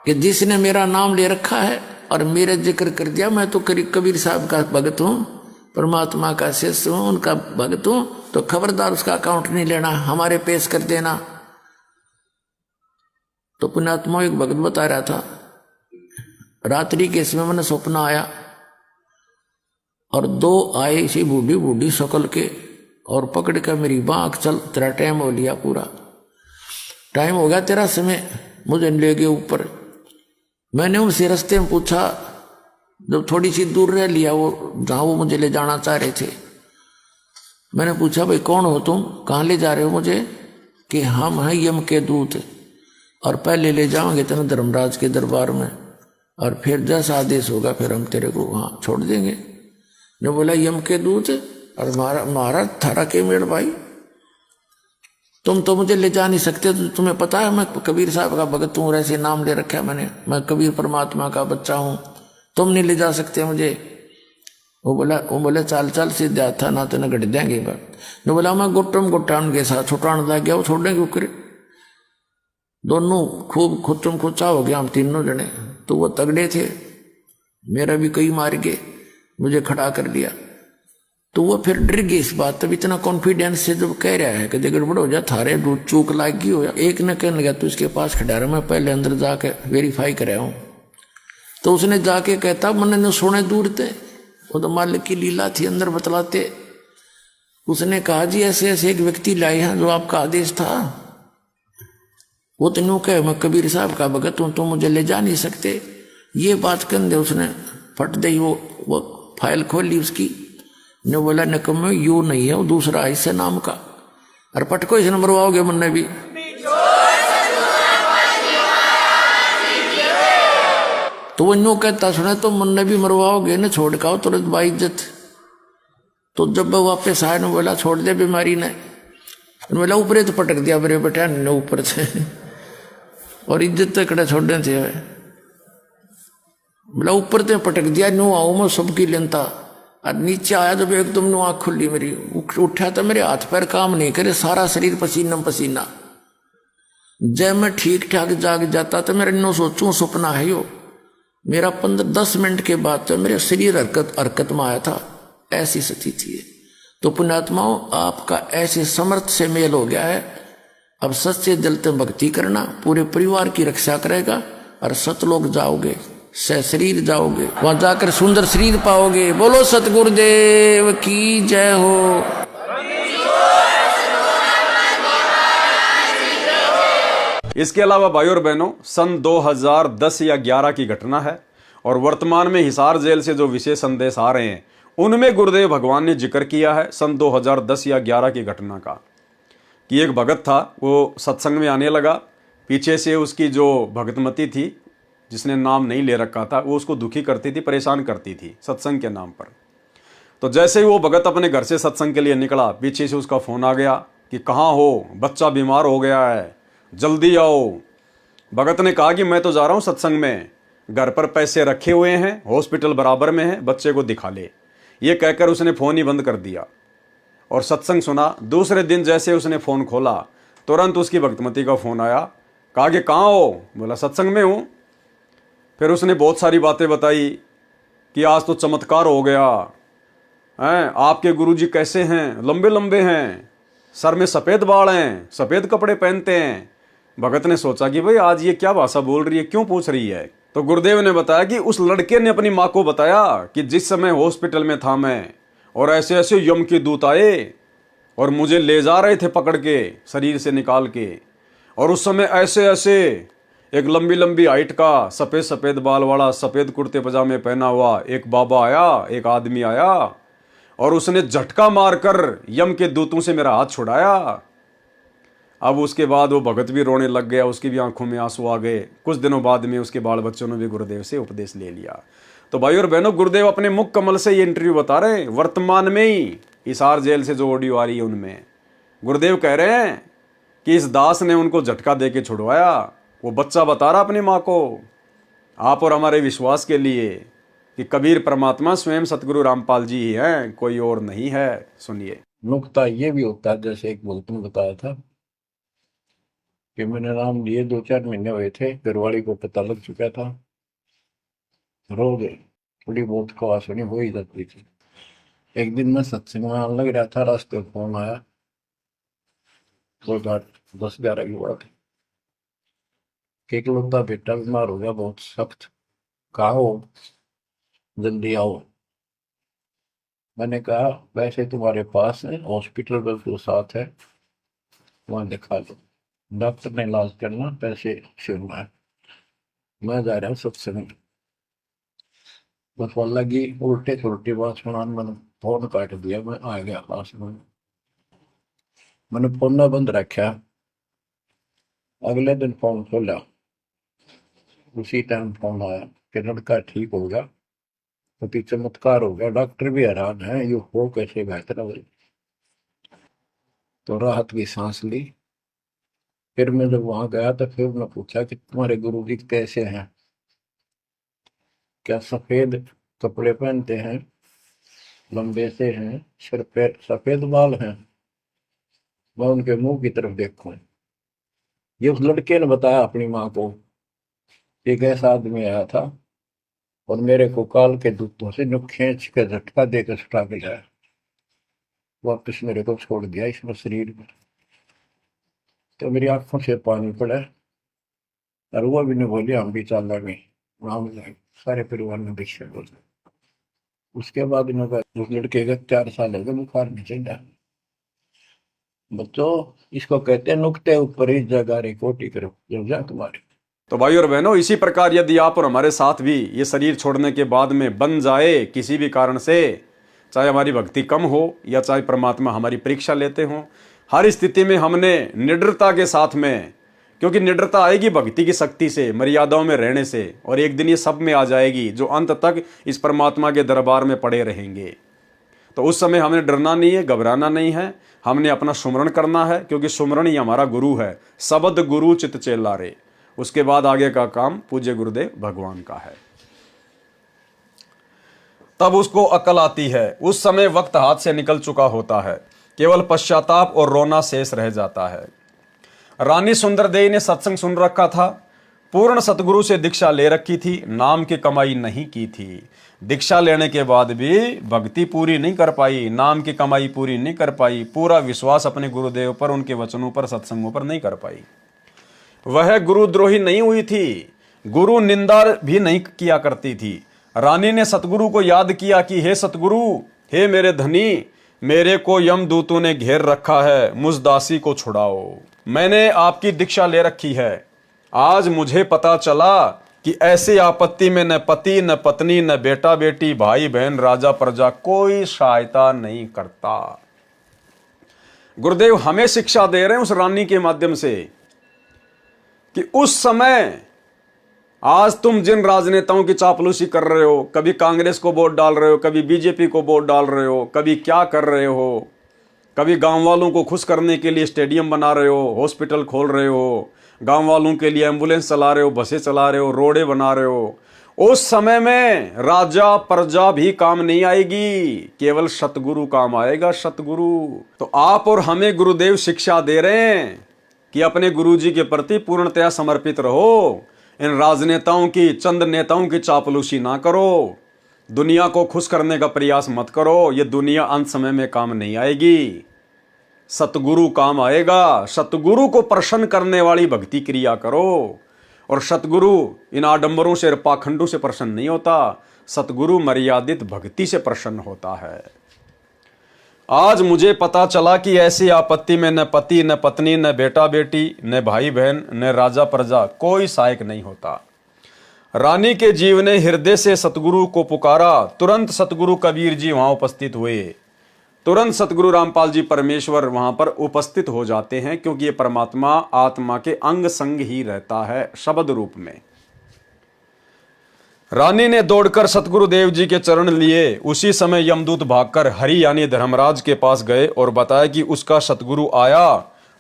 कि जिसने मेरा नाम ले रखा है और मेरा जिक्र कर दिया, मैं तो कबीर साहब का भगत हूं, परमात्मा का शिष्य हूं, उनका भगत हूं, तो खबरदार उसका अकाउंट नहीं लेना, हमारे पेश कर देना। तो पुण्यात्मा एक भगत बता रहा था, रात्रि के समय मैंने सपना आया और दो आए इसी बूढ़ी बूढ़ी शक्ल के और पकड़ कर मेरी बाँख, चल तेरा टाइम हो लिया, पूरा टाइम हो गया तेरा समय, मुझे ले गए ऊपर। मैंने उनसे रास्ते में पूछा, जब थोड़ी सी दूर रह लिया वो जहाँ वो मुझे ले जाना चाह रहे थे, मैंने पूछा भाई कौन हो तुम, कहाँ ले जा रहे हो मुझे? कि हम हैं यम के दूत और पहले ले जाओगे तेरे धर्मराज के दरबार में, और फिर जैसा आदेश होगा फिर हम तेरे को वहाँ छोड़ देंगे। ने बोला यम के दूत और महाराज थारा के मेड़ भाई, तुम तो मुझे ले जा नहीं सकते, तो तुम्हें पता है मैं कबीर साहब का भगत हूँ, ऐसे नाम ले रखा है मैंने, मैं कबीर परमात्मा का बच्चा हूँ, तुम नहीं ले जा सकते मुझे। वो बोला चल चल सीधा था ना, तो न गट देंगे बात। ने बोला मैं गुट्टम गुट्टान के साथ छुटान लग गया, वो छोड़ने क्यों करे, दोनों खूब खुचम खुचा हो गया हम तीनों जने। तो वो तगड़े थे, मेरा भी कई मार गए, मुझे खड़ा कर लिया। तो वो फिर डर गई इस बात, तब इतना कॉन्फिडेंस से जब कह रहा है कि गड़बड़ हो जा, थारे दूध चूक लागी हो। एक ने कहने लगा तू इसके पास खड़ा रहा, मैं पहले अंदर जाके वेरीफाई कराया हूँ। तो उसने जाके कहता मैंने न सोने दूर थे, वो तो मालिक की लीला थी, अंदर बतलाते। उसने कहा जी ऐसे ऐसे एक व्यक्ति लाए हैं जो आपका आदेश था। वो तो यूं कहे मैं कबीर साहब का भगत हूं, तो मुझे ले जा नहीं सकते। ये बात कर दे, उसने फट दे वो फाइल खोली उसकी, ने बोला नकम्मे यू नहीं है, वो दूसरा है इससे नाम का, और पटको इसे मरवाओगे मुन्ने भी। तो वो यूं कहता सुने तो मुन्ने भी मरवाओगे न, छोड़ का तुरंत बाइज्जत। तो जब वो वापस आए ने बोला छोड़ दे बीमारी ने, बोला ऊपर तो पटक दिया मेरे बेटा ने ऊपर से, और इज्जत तो कड़े छोड़ने थे। बोला ऊपर तो पटक दिया, नो आओ मैं सबकी लेनता, और नीचे आया जब एकदम नो आँख खुली मेरी, उठा तो मेरे हाथ पैर काम नहीं करे, सारा शरीर पसीना पसीना। जब मैं ठीक ठाक जाग जाता तो मेरे नो सोचूं सपना है यो, मेरा 15-10 मिनट के बाद तो मेरे शरीर हरकत में आया था, ऐसी स्थिति थी। तो पुण्यात्माओं आपका ऐसे समर्थ से मेल हो गया है, अब सच्चे दिल से भक्ति करना, पूरे परिवार की रक्षा करेगा, और सतलोक जाओगे, शरीर जाओगे, वहां जाकर सुंदर शरीर पाओगे। बोलो सतगुरुदेव की जय हो। इसके अलावा भाई और बहनों, सन 2010 या 11 की घटना है, और वर्तमान में हिसार जेल से जो विशेष संदेश आ रहे हैं उनमें गुरुदेव भगवान ने जिक्र किया है सन 2010 या 11 की घटना का, कि एक भगत था, वो सत्संग में आने लगा, पीछे से उसकी जो भगतमती थी जिसने नाम नहीं ले रखा था, वो उसको दुखी करती थी, परेशान करती थी सत्संग के नाम पर। तो जैसे ही वो भगत अपने घर से सत्संग के लिए निकला, पीछे से उसका फ़ोन आ गया कि कहाँ हो, बच्चा बीमार हो गया है, जल्दी आओ। भगत ने कहा कि मैं तो जा रहा हूँ सत्संग में, घर पर पैसे रखे हुए हैं, हॉस्पिटल बराबर में है, बच्चे को दिखा ले। ये कहकर उसने फ़ोन ही बंद कर दिया और सत्संग सुना। दूसरे दिन जैसे उसने फ़ोन खोला, तुरंत उसकी भगतमती का फ़ोन आया, कहा कि कहाँ हो? बोला सत्संग में हूँ। फिर उसने बहुत सारी बातें बताई कि आज तो चमत्कार हो गया हैं, आपके गुरुजी कैसे हैं, लंबे लंबे हैं, सर में सफ़ेद बाल हैं, सफ़ेद कपड़े पहनते हैं। भगत ने सोचा कि भाई आज ये क्या भाषा बोल रही है, क्यों पूछ रही है। तो गुरुदेव ने बताया कि उस लड़के ने अपनी माँ को बताया कि जिस समय हॉस्पिटल में था मैं, और ऐसे ऐसे यम के दूत आए और मुझे ले जा रहे थे पकड़ के शरीर से निकाल के, और उस समय ऐसे ऐसे एक लंबी लंबी हाइट का सफ़ेद सफ़ेद बाल वाला सफ़ेद कुर्ते पजामे पहना हुआ एक बाबा आया, एक आदमी आया, और उसने झटका मारकर यम के दूतों से मेरा हाथ छुड़ाया। अब उसके बाद वो भगत भी रोने लग गया, उसकी भी आंखों में आंसू आ गए। कुछ दिनों बाद में उसके बाल बच्चों ने भी गुरुदेव से उपदेश ले लिया। तो भाई और बहनों, गुरुदेव अपने मुख कमल से ये इंटरव्यू बता रहे हैं, वर्तमान में ही हिसार जेल से जो ऑडियो आ रही है उनमें गुरुदेव कह रहे हैं कि इस दास ने उनको झटका दे के छुड़वाया। वो बच्चा बता रहा अपनी माँ को, आप और हमारे विश्वास के लिए कि कबीर परमात्मा स्वयं सतगुरु रामपाल जी ही हैं, कोई और नहीं है। सुनिए। नुक्ता ये भी होता है, जैसे एक भक्त ने बताया था कि मैंने नाम लिए 2-4 महीने हुए थे, घरवाली को पता लग चुका था, रोज थोड़ी बहुत खवा सुनी हो ही जाती थी। एक दिन मैं सत्संग में आने लग रहा था, रास्ते में फोन आया, 10-11 की बात है, कि इकलौता बेटा बीमार हो गया बहुत सख्त, कहा हो, जल्दी आओ। मैंने कहा वैसे तुम्हारे पास है, हॉस्पिटल बिल्कुल साथ है, वहां दिखा लो, डॉक्टर ने इलाज करना, पैसे शुरू है, मैं जा रहा हूँ सत्संग। बस वो लगी उल्टे सुलटी बात सुनाने, मैंने फोन काट दिया, मैं आ गया पास में, मैंने फोन ना बंद रखा। अगले दिन फोन खोला, उसी टाइम फोन आया कि लड़का ठीक हो गया, तो चमत्कार हो गया, डॉक्टर भी हैरान है, ये हो कैसे बेहतर हो। तो राहत की सांस ली। फिर मैं जब वहां गया तो फिर मैं पूछा कि तुम्हारे गुरु जी कैसे हैं, क्या सफेद कपड़े पहनते हैं, लंबे से हैं, सिर पे सफेद बाल हैं। मैं उनके मुंह की तरफ देखूं, ये उस लड़के ने बताया अपनी माँ को, एक ऐसा आदमी आया था और मेरे को काल के दूतों से नुक खींच के झटका देकर सुटा के लाया, वापस मेरे को छोड़ दिया इसमें शरीर में। तो मेरी आंखों से पानी पड़ा, और वो भी नहीं बोली हम भी चल रहे, राम सारे परिवार ने दीक्षा बोल। उसके बाद उस लड़के का 4 साल हो गए, बुखार नहीं चढ़ा। बच्चों, इसको कहते हैं नुकते ऊपर ही जगह रे कोटी करो, जब जा तुम्हारे। तो भाई और बहनों, इसी प्रकार यदि आप और हमारे साथ भी ये शरीर छोड़ने के बाद में बन जाए किसी भी कारण से, चाहे हमारी भक्ति कम हो या चाहे परमात्मा हमारी परीक्षा लेते हों, हर स्थिति में हमने निडरता के साथ में, क्योंकि निडरता आएगी भक्ति की शक्ति से, मर्यादाओं में रहने से, और एक दिन ये सब में आ जाएगी जो अंत तक इस परमात्मा के दरबार में पड़े रहेंगे। तो उस समय हमें डरना नहीं है, घबराना नहीं है, हमने अपना सुमरण करना है, क्योंकि सुमरण ही हमारा गुरु है। शब्द गुरु चित चेला रे। उसके बाद आगे का काम पूज्य गुरुदेव भगवान का है। तब उसको अकल आती है। उस समय वक्त हाथ से निकल चुका होता है, केवल पश्चाताप और रोना शेष रह जाता है। रानी सुंदरदेवी ने सत्संग सुन रखा था, पूर्ण सतगुरु से दीक्षा ले रखी थी, नाम की कमाई नहीं की थी। दीक्षा लेने के बाद भी भक्ति पूरी नहीं कर पाई, नाम की कमाई पूरी नहीं कर पाई, पूरा विश्वास अपने गुरुदेव पर, उनके वचनों पर, सत्संगों पर नहीं कर पाई। वह गुरुद्रोही नहीं हुई थी, गुरु निंदा भी नहीं किया करती थी। रानी ने सतगुरु को याद किया कि हे सतगुरु, हे मेरे धनी, मेरे को यमदूतों ने घेर रखा है, मुझ दासी को छुड़ाओ। मैंने आपकी दीक्षा ले रखी है, आज मुझे पता चला कि ऐसी आपत्ति में न पति न पत्नी न बेटा बेटी भाई बहन राजा प्रजा कोई सहायता नहीं करता। गुरुदेव हमें शिक्षा दे रहे हैं उस रानी के माध्यम से कि उस समय, आज तुम जिन राजनेताओं की चापलूसी कर रहे हो, कभी कांग्रेस को वोट डाल रहे हो, कभी बीजेपी को वोट डाल रहे हो, कभी क्या कर रहे हो, कभी गांव वालों को खुश करने के लिए स्टेडियम बना रहे हो, हॉस्पिटल खोल रहे हो, गांव वालों के लिए एम्बुलेंस चला रहे हो, बसें चला रहे हो, रोडे बना रहे हो। उस समय में राजा प्रजा भी काम नहीं आएगी, केवल सतगुरु काम आएगा, सतगुरु। तो आप और हमें गुरुदेव शिक्षा दे रहे हैं कि अपने गुरुजी के प्रति पूर्णतया समर्पित रहो, इन राजनेताओं की, चंद नेताओं की चापलूसी ना करो, दुनिया को खुश करने का प्रयास मत करो, ये दुनिया अंत समय में काम नहीं आएगी, सतगुरु काम आएगा। सतगुरु को प्रसन्न करने वाली भक्ति क्रिया करो, और सतगुरु इन आडंबरों से, पाखंडों से प्रसन्न नहीं होता, सतगुरु मर्यादित भक्ति से प्रसन्न होता है। आज मुझे पता चला कि ऐसी आपत्ति में न पति न पत्नी न बेटा बेटी न भाई बहन न राजा प्रजा कोई सहायक नहीं होता। रानी के जीव ने हृदय से सतगुरु को पुकारा, तुरंत सतगुरु कबीर जी वहां उपस्थित हुए, तुरंत सतगुरु रामपाल जी परमेश्वर वहां पर उपस्थित हो जाते हैं, क्योंकि ये परमात्मा आत्मा के अंग संग ही रहता है शब्द रूप में। रानी ने दौड़कर सतगुरु देव जी के चरण लिए। उसी समय यमदूत भागकर हरि यानी धर्मराज के पास गए और बताया कि उसका सतगुरु आया,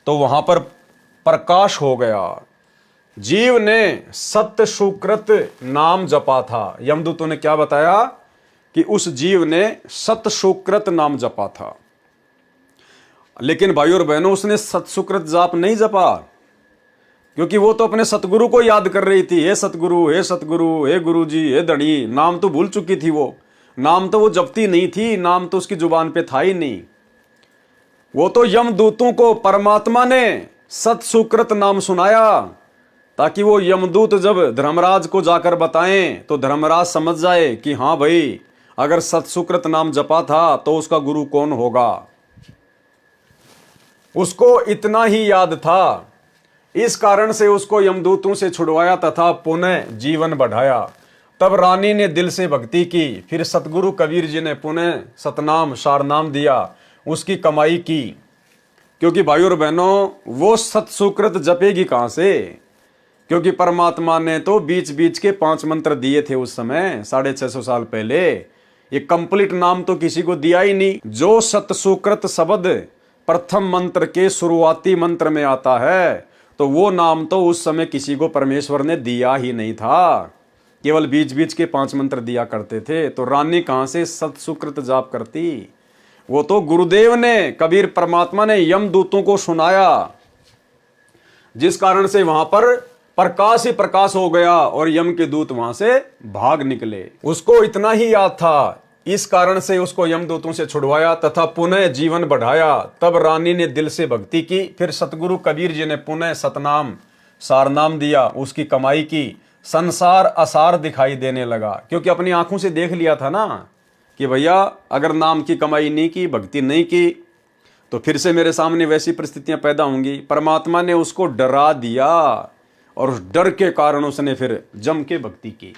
तो वहां पर प्रकाश हो गया। जीव ने सत्य सुकृत नाम जपा था। यमदूतों ने क्या बताया कि उस जीव ने सत्य सुकृत नाम जपा था। लेकिन भाइयों और बहनों, उसने सत्य सुकृत जाप नहीं जपा, क्योंकि वो तो अपने सतगुरु को याद कर रही थी। हे सतगुरु, हे सतगुरु, हे गुरुजी, हे धनी। नाम तो भूल चुकी थी वो, नाम तो वो जपती नहीं थी, नाम तो उसकी जुबान पे था ही नहीं। वो तो यमदूतों को परमात्मा ने सत सुकृत नाम सुनाया, ताकि वो यमदूत जब धर्मराज को जाकर बताएं तो धर्मराज समझ जाए कि हाँ भाई, अगर सत सुकृत नाम जपा था तो उसका गुरु कौन होगा। उसको इतना ही याद था, इस कारण से उसको यमदूतों से छुड़वाया तथा पुनः जीवन बढ़ाया। तब रानी ने दिल से भक्ति की, फिर सतगुरु कबीर जी ने पुनः सतनाम सारनाम दिया, उसकी कमाई की। क्योंकि भाइयों और बहनों, वो सत सुकृत जपेगी कहां से, क्योंकि परमात्मा ने तो बीच बीच के 5 मंत्र दिए थे उस समय 650 साल पहले। ये कंप्लीट नाम तो किसी को दिया ही नहीं। जो सत सुकृत शब्द प्रथम मंत्र के शुरुआती मंत्र में आता है, तो वो नाम तो उस समय किसी को परमेश्वर ने दिया ही नहीं था, केवल बीच बीच के 5 मंत्र दिया करते थे। तो रानी कहां से सत सुकृत जाप करती। वो तो गुरुदेव ने, कबीर परमात्मा ने यमदूतों को सुनाया, जिस कारण से वहां पर प्रकाश ही प्रकाश हो गया और यम के दूत वहां से भाग निकले। उसको इतना ही याद था, इस कारण से उसको यमदूतों से छुड़वाया तथा पुनः जीवन बढ़ाया। तब रानी ने दिल से भक्ति की, फिर सतगुरु कबीर जी ने पुनः सतनाम सारनाम दिया, उसकी कमाई की। संसार असार दिखाई देने लगा, क्योंकि अपनी आंखों से देख लिया था ना कि भैया, अगर नाम की कमाई नहीं की, भक्ति नहीं की, तो फिर से मेरे सामने वैसी परिस्थितियां पैदा होंगी। परमात्मा ने उसको डरा दिया और उस डर के कारण उसने फिर जम के भक्ति की।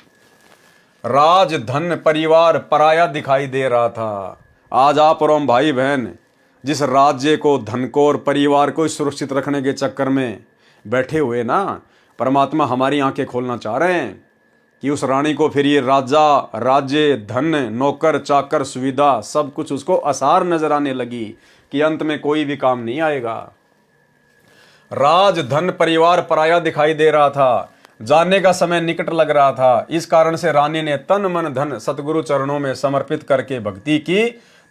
राज धन परिवार पराया दिखाई दे रहा था। आज आप और हम भाई बहन जिस राज्य को, धन को और परिवार को सुरक्षित रखने के चक्कर में बैठे हुए ना, परमात्मा हमारी आंखें खोलना चाह रहे हैं कि उस रानी को फिर ये राजा, राज्य, धन, नौकर चाकर, सुविधा, सब कुछ उसको आसार नजर आने लगी कि अंत में कोई भी काम नहीं आएगा। राज धन परिवार पराया दिखाई दे रहा था, जाने का समय निकट लग रहा था। इस कारण से रानी ने तन मन धन सतगुरु चरणों में समर्पित करके भक्ति की,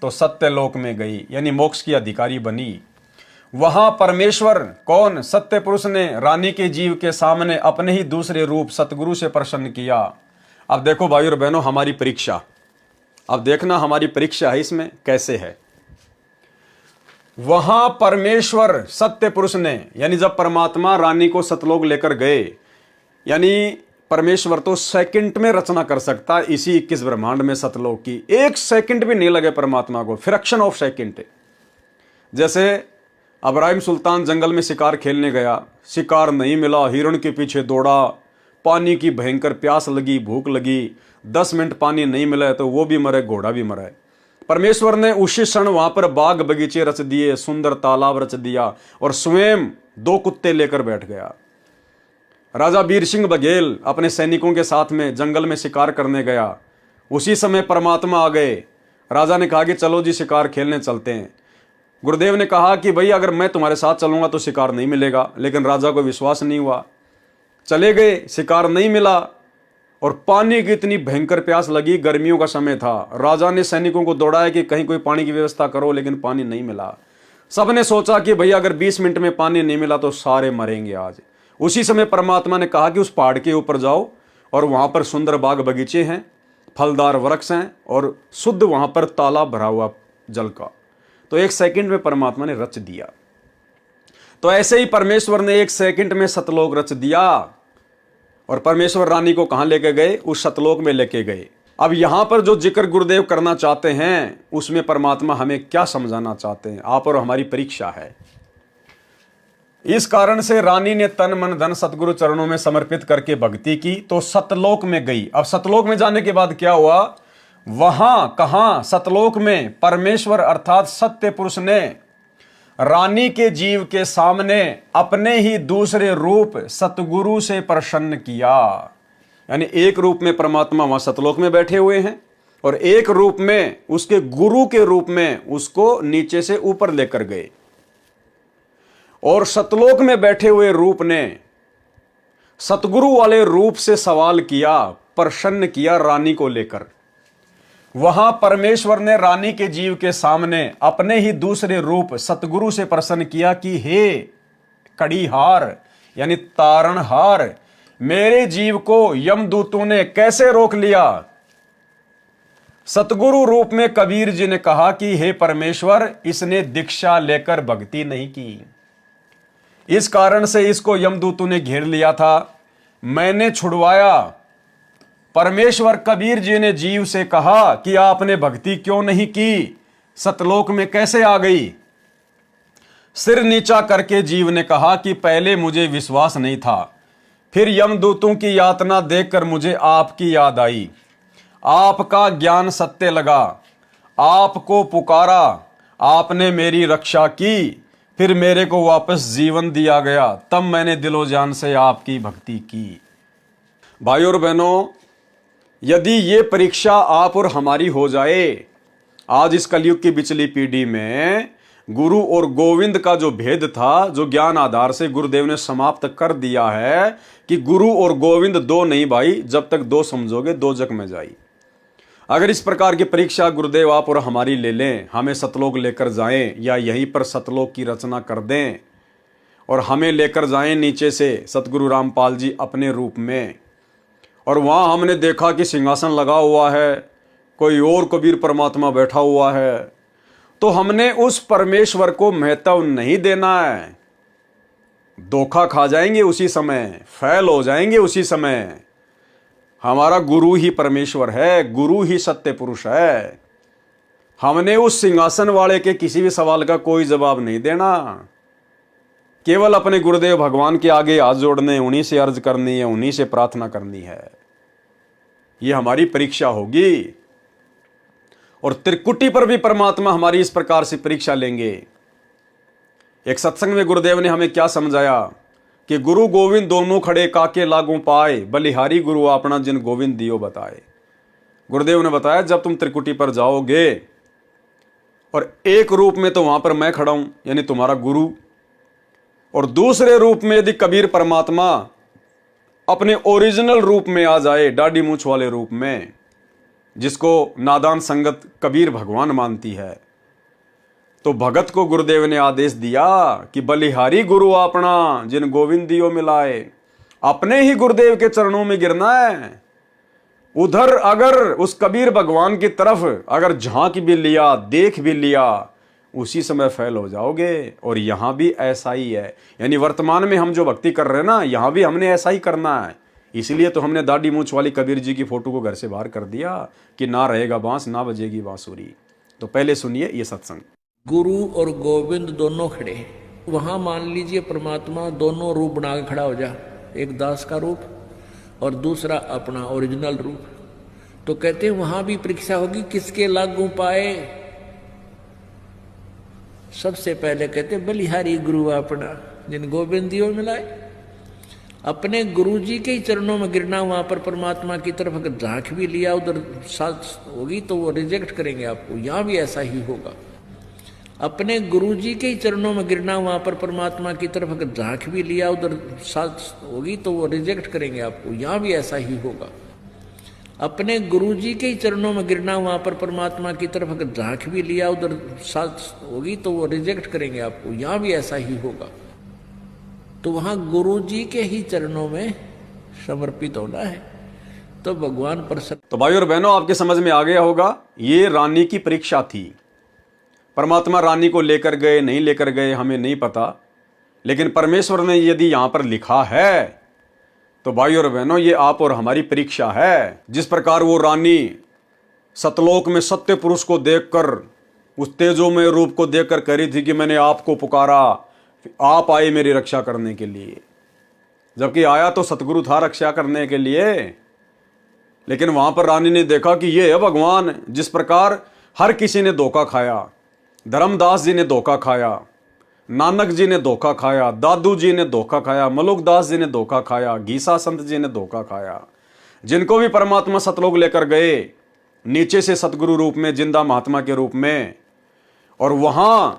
तो सत्य लोक में गई, यानी मोक्ष की अधिकारी बनी। वहां परमेश्वर कौन, सत्य पुरुष ने रानी के जीव के सामने अपने ही दूसरे रूप सतगुरु से प्रसन्न किया। अब देखो भाइयों और बहनों, हमारी परीक्षा, अब देखना हमारी परीक्षा है इसमें कैसे है। वहां परमेश्वर सत्य पुरुष ने, यानी जब परमात्मा रानी को सतलोक लेकर गए, यानी परमेश्वर तो सेकंड में रचना कर सकता है इसी 21 ब्रह्मांड में सतलोक की। 1 सेकंड भी नहीं लगे परमात्मा को, फ्रैक्शन ऑफ सेकंड। जैसे अब्राहिम सुल्तान जंगल में शिकार खेलने गया, शिकार नहीं मिला, हिरण के पीछे दौड़ा, पानी की भयंकर प्यास लगी, भूख लगी, 10 मिनट पानी नहीं मिला तो वो भी मरे, घोड़ा भी मरा। परमेश्वर ने उसी क्षण वहां पर बाग बगीचे रच दिए, सुंदर तालाब रच दिया और स्वयं 2 कुत्ते लेकर बैठ गया। राजा वीर सिंह बघेल अपने सैनिकों के साथ में जंगल में शिकार करने गया, उसी समय परमात्मा आ गए। राजा ने कहा कि चलो जी शिकार खेलने चलते हैं। गुरुदेव ने कहा कि भाई अगर मैं तुम्हारे साथ चलूंगा तो शिकार नहीं मिलेगा, लेकिन राजा को विश्वास नहीं हुआ। चले गए, शिकार नहीं मिला और पानी की इतनी भयंकर प्यास लगी, गर्मियों का समय था। राजा ने सैनिकों को दौड़ाया कि कहीं कोई पानी की व्यवस्था करो, लेकिन पानी नहीं मिला। सबने सोचा कि भैया अगर 20 मिनट में पानी नहीं मिला तो सारे मरेंगे आज। उसी समय परमात्मा ने कहा कि उस पहाड़ के ऊपर जाओ और वहां पर सुंदर बाग बगीचे हैं, फलदार वृक्ष हैं और शुद्ध वहां पर तालाब भरा हुआ जल का। तो 1 सेकंड में परमात्मा ने रच दिया। तो ऐसे ही परमेश्वर ने 1 सेकंड में सतलोक रच दिया और परमेश्वर रानी को कहां लेके गए, उस सतलोक में लेके गए। अब यहां पर जो जिक्र गुरुदेव करना चाहते हैं उसमें परमात्मा हमें क्या समझाना चाहते हैं, आप और हमारी परीक्षा है। इस कारण से रानी ने तन मन धन सतगुरु चरणों में समर्पित करके भक्ति की तो सतलोक में गई। अब सतलोक में जाने के बाद क्या हुआ, वहां कहां, सतलोक में परमेश्वर अर्थात सत्य पुरुष ने रानी के जीव के सामने अपने ही दूसरे रूप सतगुरु से प्रसन्न किया। यानी एक रूप में परमात्मा वहां सतलोक में बैठे हुए हैं और एक रूप में उसके गुरु के रूप में उसको नीचे से ऊपर लेकर गए। और सतलोक में बैठे हुए रूप ने सतगुरु वाले रूप से सवाल किया, प्रसन्न किया रानी को लेकर। वहां परमेश्वर ने रानी के जीव के सामने अपने ही दूसरे रूप सतगुरु से प्रसन्न किया कि हे कड़ीहार यानी तारणहार, मेरे जीव को यमदूतों ने कैसे रोक लिया। सतगुरु रूप में कबीर जी ने कहा कि हे परमेश्वर, इसने दीक्षा लेकर भक्ति नहीं की, इस कारण से इसको यमदूतों ने घेर लिया था, मैंने छुड़वाया। परमेश्वर कबीर जी ने जीव से कहा कि आपने भक्ति क्यों नहीं की, सतलोक में कैसे आ गई। सिर नीचा करके जीव ने कहा कि पहले मुझे विश्वास नहीं था, फिर यमदूतों की यातना देखकर मुझे आपकी याद आई, आपका ज्ञान सत्य लगा, आपको पुकारा, आपने मेरी रक्षा की, फिर मेरे को वापस जीवन दिया गया, तब मैंने दिलो जान से आपकी भक्ति की। भाइयों और बहनों, यदि ये परीक्षा आप और हमारी हो जाए, आज इस कलयुग की पिछली पीढ़ी में गुरु और गोविंद का जो भेद था, जो ज्ञान आधार से गुरुदेव ने समाप्त कर दिया है कि गुरु और गोविंद दो नहीं भाई, जब तक दो समझोगे दो जग में जाई। अगर इस प्रकार की परीक्षा गुरुदेव आप और हमारी ले लें, हमें सतलोक लेकर जाएं या यहीं पर सतलोक की रचना कर दें और हमें लेकर जाएं नीचे से सतगुरु रामपाल जी अपने रूप में, और वहां हमने देखा कि सिंहासन लगा हुआ है, कोई और कबीर परमात्मा बैठा हुआ है, तो हमने उस परमेश्वर को महत्व नहीं देना है। धोखा खा जाएंगे उसी समय, फैल हो जाएंगे उसी समय। हमारा गुरु ही परमेश्वर है, गुरु ही सत्य पुरुष है। हमने उस सिंहासन वाले के किसी भी सवाल का कोई जवाब नहीं देना, केवल अपने गुरुदेव भगवान के आगे हाथ जोड़ने, उन्हीं से अर्ज करनी है, उन्हीं से प्रार्थना करनी है। ये हमारी परीक्षा होगी और त्रिकुटी पर भी परमात्मा हमारी इस प्रकार से परीक्षा लेंगे। एक सत्संग में गुरुदेव ने हमें क्या समझाया कि गुरु गोविंद दोनों खड़े काके लागू पाए, बलिहारी गुरु अपना जिन गोविंद दियो बताए। गुरुदेव ने बताया जब तुम त्रिकुटी पर जाओगे और एक रूप में तो वहां पर मैं खड़ा हूं यानी तुम्हारा गुरु, और दूसरे रूप में यदि कबीर परमात्मा अपने ओरिजिनल रूप में आ जाए, दाढ़ी मूंछ वाले रूप में, जिसको नादान संगत कबीर भगवान मानती है, तो भगत को गुरुदेव ने आदेश दिया कि बलिहारी गुरु अपना जिन गोविंदियों मिलाए। अपने ही गुरुदेव के चरणों में गिरना है। उधर अगर उस कबीर भगवान की तरफ अगर झांक भी लिया, देख भी लिया, उसी समय फैल हो जाओगे। और यहां भी ऐसा ही है, यानी वर्तमान में हम जो भक्ति कर रहे हैं ना, यहां भी हमने ऐसा ही करना है। इसलिए तो हमने दाढ़ी मूंछ वाली कबीर जी की फोटो को घर से बाहर कर दिया कि ना रहेगा बांस, ना बजेगी बांसुरी। तो पहले सुनिए ये सत्संग। गुरु और गोविंद दोनों खड़े, वहां मान लीजिए परमात्मा दोनों रूप बना के खड़ा हो जा, एक दास का रूप और दूसरा अपना ओरिजिनल रूप। तो कहते हैं वहां भी परीक्षा होगी, किसके लागू पाए। सबसे पहले कहते बलिहारी गुरु अपना जिन गोविंदियों मिलाए। अपने गुरु जी के ही चरणों में गिरना, वहां पर परमात्मा की तरफ अगर झांक भी लिया, उधर साथ होगी तो वो रिजेक्ट करेंगे आपको। यहां भी ऐसा ही होगा। अपने गुरु जी के ही चरणों में गिरना, वहां पर परमात्मा की तरफ अगर झांक भी लिया, उधर साथ होगी तो वो रिजेक्ट करेंगे आपको। यहां भी ऐसा ही होगा। अपने गुरु जी के ही चरणों में गिरना, वहां पर परमात्मा की तरफ अगर झांक भी लिया, उधर साथ होगी तो वो रिजेक्ट करेंगे आपको। यहां भी ऐसा ही होगा। तो वहां गुरु जी के ही चरणों में समर्पित होना है, तो भगवान प्रसन्न। तो भाई और बहनों, आपके समझ में आ गया होगा, ये रानी की परीक्षा थी। परमात्मा रानी को लेकर गए नहीं लेकर गए हमें नहीं पता, लेकिन परमेश्वर ने यदि यहां पर लिखा है तो भाई और बहनों, ये आप और हमारी परीक्षा है। जिस प्रकार वो रानी सतलोक में सत्य पुरुष को देखकर, उस तेजोमय रूप को देखकर कह रही थी कि मैंने आपको पुकारा, आप आए मेरी रक्षा करने के लिए, जबकि आया तो सतगुरु था रक्षा करने के लिए। लेकिन वहां पर रानी ने देखा कि ये है भगवान। जिस प्रकार हर किसी ने धोखा खाया, धर्मदास जी ने धोखा खाया, नानक जी ने धोखा खाया, दादू जी ने धोखा खाया, मलुकदास जी ने धोखा खाया, गीसा संत जी ने धोखा खाया। जिनको भी परमात्मा सतलोक लेकर गए नीचे से सतगुरु रूप में, जिंदा महात्मा के रूप में, और वहां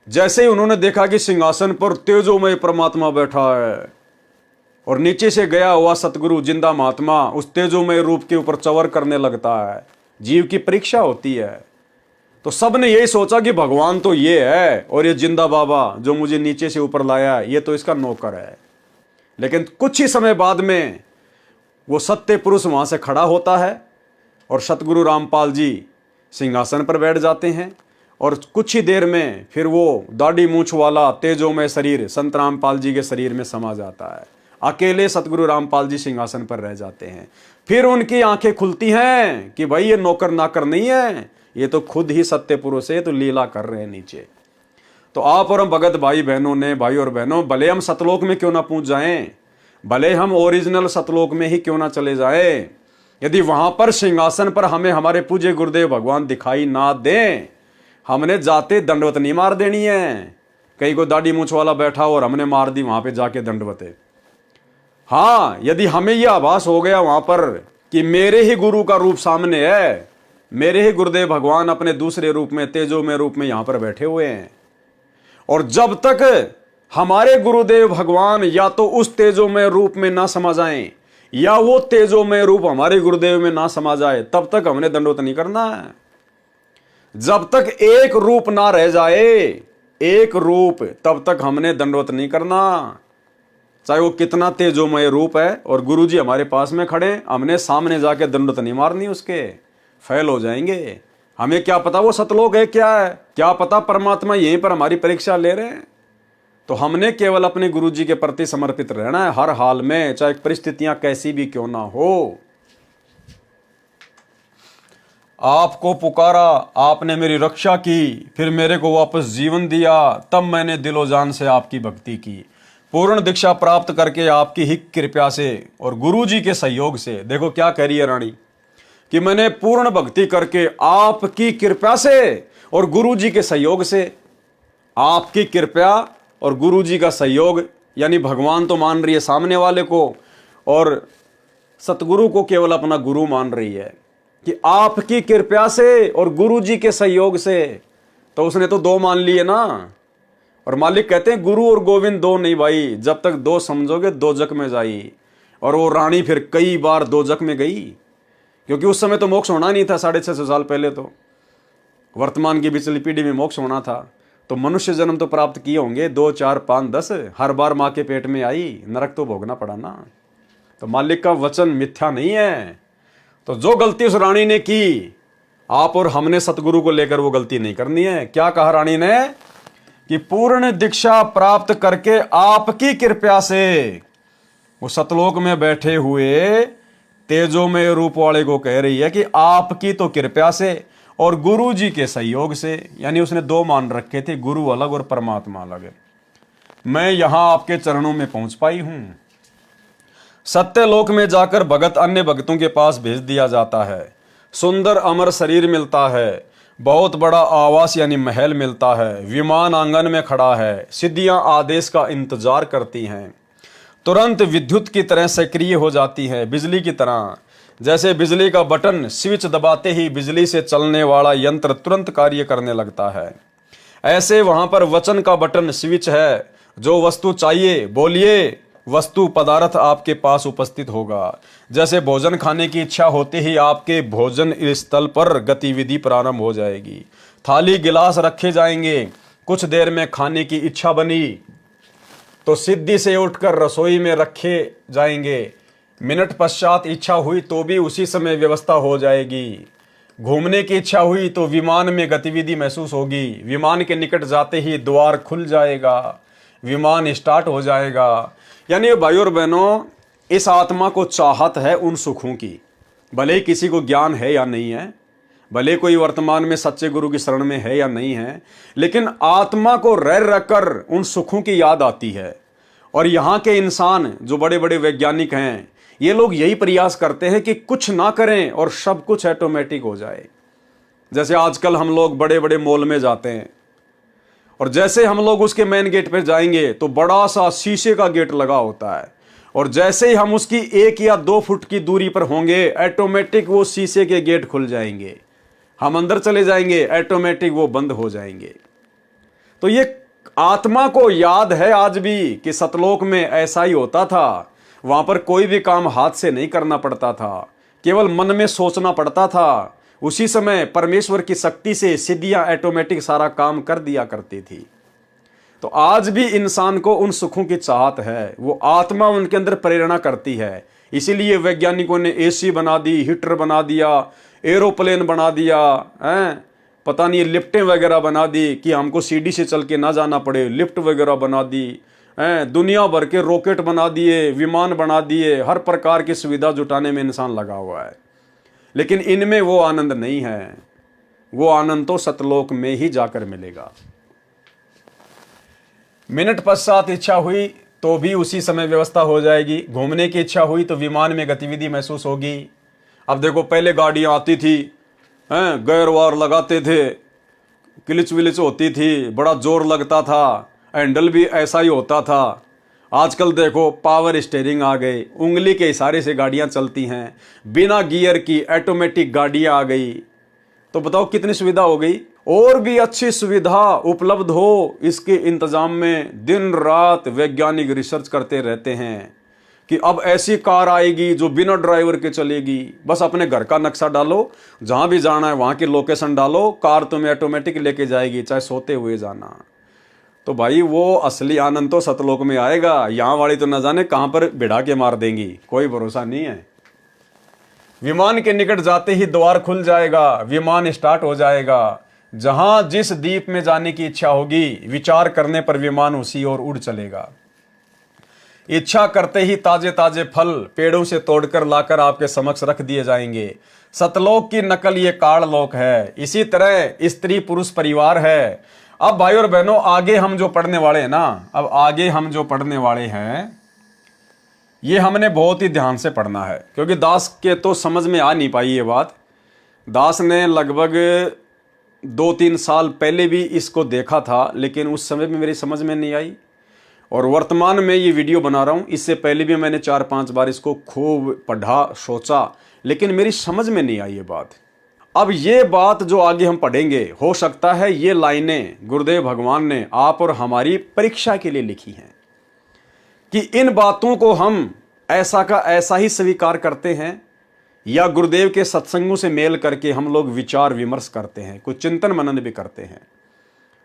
जैसे ही उन्होंने देखा कि सिंहासन पर तेजोमय परमात्मा बैठा है और नीचे से गया हुआ सतगुरु जिंदा महात्मा उस तेजोमय रूप के ऊपर चवर करने लगता है। जीव की परीक्षा होती है। तो सबने यही सोचा कि भगवान तो ये है और ये जिंदा बाबा जो मुझे नीचे से ऊपर लाया ये तो इसका नौकर है। लेकिन कुछ ही समय बाद में वो सत्य पुरुष वहां से खड़ा होता है और सतगुरु रामपाल जी सिंहासन पर बैठ जाते हैं और कुछ ही देर में फिर वो दाढ़ी मूंछ वाला तेजोमय शरीर संत रामपाल जी के शरीर में समा जाता है। अकेले सतगुरु रामपाल जी सिंहासन पर रह जाते हैं। फिर उनकी आंखें खुलती हैं कि भाई ये नौकर नाकर नहीं है, ये तो खुद ही सत्य पुरुष है, तो लीला कर रहे हैं नीचे। तो आप और हम भगत भाई बहनों ने, भाई और बहनों, भले हम सतलोक में क्यों ना पहुंच जाएं, भले हम ओरिजिनल सतलोक में ही क्यों ना चले जाएं, यदि वहां पर सिंहासन पर हमें हमारे पूज्य गुरुदेव भगवान दिखाई ना दें, हमने जाते दंडवत नहीं मार देनी है। कहीं को दाढ़ी मूंछ वाला बैठा और हमने मार दी वहां पे जाके दंडवते। हाँ, यदि हमें यह आभास हो गया वहां पर कि मेरे ही गुरु का रूप सामने है, मेरे ही गुरुदेव भगवान अपने दूसरे रूप में तेजोमय रूप में यहां पर बैठे हुए हैं, और जब तक हमारे गुरुदेव भगवान या तो उस तेजोमय रूप में ना समा जाएं या वो तेजोमय रूप हमारे गुरुदेव में ना समा जाए, तब तक हमने दंडवत नहीं करना है। जब तक एक रूप ना रह जाए, एक रूप, तब तक हमने दंडवत नहीं करना। चाहे वो कितना तेजोमय रूप है और गुरुजी हमारे पास में खड़े, हमने सामने जाके दंडवत नहीं मारनी, उसके फेल हो जाएंगे। हमें क्या पता वो सतलोक है क्या है, क्या पता परमात्मा यहीं पर हमारी परीक्षा ले रहे हैं। तो हमने केवल अपने गुरुजी के प्रति समर्पित रहना है हर हाल में, चाहे परिस्थितियां कैसी भी क्यों ना हो। आपको पुकारा, आपने मेरी रक्षा की, फिर मेरे को वापस जीवन दिया, तब मैंने दिलो जान से आपकी भक्ति की। पूर्ण दीक्षा प्राप्त करके आपकी ही कृपा से और गुरुजी के सहयोग से, देखो क्या कह रही है रानी, कि मैंने पूर्ण भक्ति करके आपकी कृपा से और गुरुजी के सहयोग से, आपकी कृपा और गुरुजी का सहयोग, यानी भगवान तो मान रही है सामने वाले को और सतगुरु को केवल अपना गुरु मान रही है, कि आपकी कृपा से और गुरुजी के सहयोग से। तो उसने तो दो मान लिए ना। और मालिक कहते हैं गुरु और गोविंद दो नहीं भाई, जब तक दो समझोगे दोजक में जाई। और वो रानी फिर कई बार दोजक में गई, क्योंकि उस समय तो मोक्ष होना नहीं था। 650 साल पहले तो वर्तमान की पिछली पीढ़ी में मोक्ष होना था। तो मनुष्य जन्म तो प्राप्त किए होंगे 2, 4, 5, 10, हर बार माँ के पेट में आई, नरक तो भोगना पड़ा ना। तो मालिक का वचन मिथ्या नहीं है। तो जो गलती उस रानी ने की, आप और हमने सतगुरु को लेकर वो गलती नहीं करनी है। क्या कहा रानी ने, कि पूर्ण दीक्षा प्राप्त करके आपकी कृपा से, वो सतलोक में बैठे हुए तेजोमय रूप वाले को कह रही है कि आपकी तो कृपा से और गुरु जी के सहयोग से, यानी उसने दो मान रखे थे, गुरु अलग और परमात्मा अलग, मैं यहां आपके चरणों में पहुंच पाई हूं। सत्यलोक में जाकर भगत अन्य भक्तों के पास भेज दिया जाता है। सुंदर अमर शरीर मिलता है, बहुत बड़ा आवास यानी महल मिलता है, विमान आंगन में खड़ा है, सिद्धियां आदेश का इंतजार करती हैं, तुरंत विद्युत की तरह सक्रिय हो जाती है, बिजली की तरह। जैसे बिजली का बटन स्विच दबाते ही बिजली से चलने वाला यंत्र तुरंत कार्य करने लगता है, ऐसे वहां पर वचन का बटन स्विच है। जो वस्तु चाहिए बोलिए, वस्तु पदार्थ आपके पास उपस्थित होगा। जैसे भोजन खाने की इच्छा होते ही आपके भोजन स्थल पर गतिविधि प्रारंभ हो जाएगी, थाली गिलास रखे जाएंगे, कुछ देर में खाने की इच्छा बनी तो सिद्धि से उठकर रसोई में रखे जाएंगे, मिनट पश्चात इच्छा हुई तो भी उसी समय व्यवस्था हो जाएगी। घूमने की इच्छा हुई तो विमान में गतिविधि महसूस होगी, विमान के निकट जाते ही द्वार खुल जाएगा, विमान स्टार्ट हो जाएगा। यानी भाई और बहनों, इस आत्मा को चाहत है उन सुखों की, भले ही किसी को ज्ञान है या नहीं है, भले कोई वर्तमान में सच्चे गुरु की शरण में है या नहीं है, लेकिन आत्मा को रह रहकर उन सुखों की याद आती है। और यहाँ के इंसान जो बड़े बड़े वैज्ञानिक हैं, ये लोग यही प्रयास करते हैं कि कुछ ना करें और सब कुछ ऑटोमेटिक हो जाए। जैसे आजकल हम लोग बड़े बड़े मॉल में जाते हैं और जैसे हम लोग उसके मेन गेट पर जाएंगे तो बड़ा सा शीशे का गेट लगा होता है, और जैसे ही हम उसकी 1 या 2 फुट की दूरी पर होंगे ऑटोमेटिक वो शीशे के गेट खुल जाएंगे, हम अंदर चले जाएंगे, ऑटोमेटिक वो बंद हो जाएंगे। तो ये आत्मा को याद है आज भी कि सतलोक में ऐसा ही होता था। वहां पर कोई भी काम हाथ से नहीं करना पड़ता था, केवल मन में सोचना पड़ता था। उसी समय परमेश्वर की शक्ति से सिद्धियां ऑटोमेटिक सारा काम कर दिया करती थी। तो आज भी इंसान को उन सुखों की चाहत है, वो आत्मा उनके अंदर प्रेरणा करती है। इसीलिए वैज्ञानिकों ने एसी बना दी, हीटर बना दिया, एरोप्लेन बना दिया, पता नहीं लिफ्टें वगैरह बना दी कि हमको सीढ़ी से चल के ना जाना पड़े, लिफ्ट वगैरह बना दी, दुनिया भर के रॉकेट बना दिए, विमान बना दिए, हर प्रकार की सुविधा जुटाने में इंसान लगा हुआ है। लेकिन इनमें वो आनंद नहीं है। वो आनंद तो सतलोक में ही जाकर मिलेगा। मिनट पश्चात इच्छा हुई तो भी उसी समय व्यवस्था हो जाएगी। घूमने की इच्छा हुई तो विमान में गतिविधि महसूस होगी। अब देखो, पहले गाड़ियां आती थी, गेयर वार लगाते थे, क्लिच विलिच होती थी, बड़ा जोर लगता था, हैंडल भी ऐसा ही होता था। आजकल देखो पावर स्टीयरिंग आ गए, उंगली के इशारे से गाड़ियां चलती हैं, बिना गियर की ऑटोमेटिक गाड़ियां आ गई। तो बताओ कितनी सुविधा हो गई। और भी अच्छी सुविधा उपलब्ध हो, इसके इंतजाम में दिन रात वैज्ञानिक रिसर्च करते रहते हैं कि अब ऐसी कार आएगी जो बिना ड्राइवर के चलेगी। बस अपने घर का नक्शा डालो, जहां भी जाना है वहां की लोकेशन डालो, कार तुम्हें ऑटोमेटिक लेके जाएगी, चाहे सोते हुए जाना। तो भाई वो असली आनंद तो सतलोक में आएगा। यहां वाली तो न जाने कहां पर भिड़ा के मार देंगी, कोई भरोसा नहीं है। विमान के निकट जाते ही द्वार खुल जाएगा, विमान स्टार्ट हो जाएगा। जहां जिस द्वीप में जाने की इच्छा होगी, विचार करने पर विमान उसी ओर उड़ चलेगा। इच्छा करते ही ताजे ताजे फल पेड़ों से तोड़कर लाकर आपके समक्ष रख दिए जाएंगे। सतलोक की नकल ये काललोक है। इसी तरह स्त्री पुरुष परिवार है। अब भाई और बहनों, आगे हम जो पढ़ने वाले हैं ना, अब आगे हम जो पढ़ने वाले हैं, ये हमने बहुत ही ध्यान से पढ़ना है, क्योंकि दास के तो समझ में आ नहीं पाई ये बात। दास ने लगभग 2-3 साल पहले भी इसको देखा था, लेकिन उस समय भी मेरी समझ में नहीं आई। और वर्तमान में ये वीडियो बना रहा हूं, इससे पहले भी मैंने 4-5 बार इसको खूब पढ़ा, सोचा, लेकिन मेरी समझ में नहीं आई ये बात। अब ये बात जो आगे हम पढ़ेंगे, हो सकता है ये लाइनें गुरुदेव भगवान ने आप और हमारी परीक्षा के लिए लिखी हैं, कि इन बातों को हम ऐसा का ऐसा ही स्वीकार करते हैं, या गुरुदेव के सत्संगों से मेल करके हम लोग विचार विमर्श करते हैं, कुछ चिंतन मनन भी करते हैं।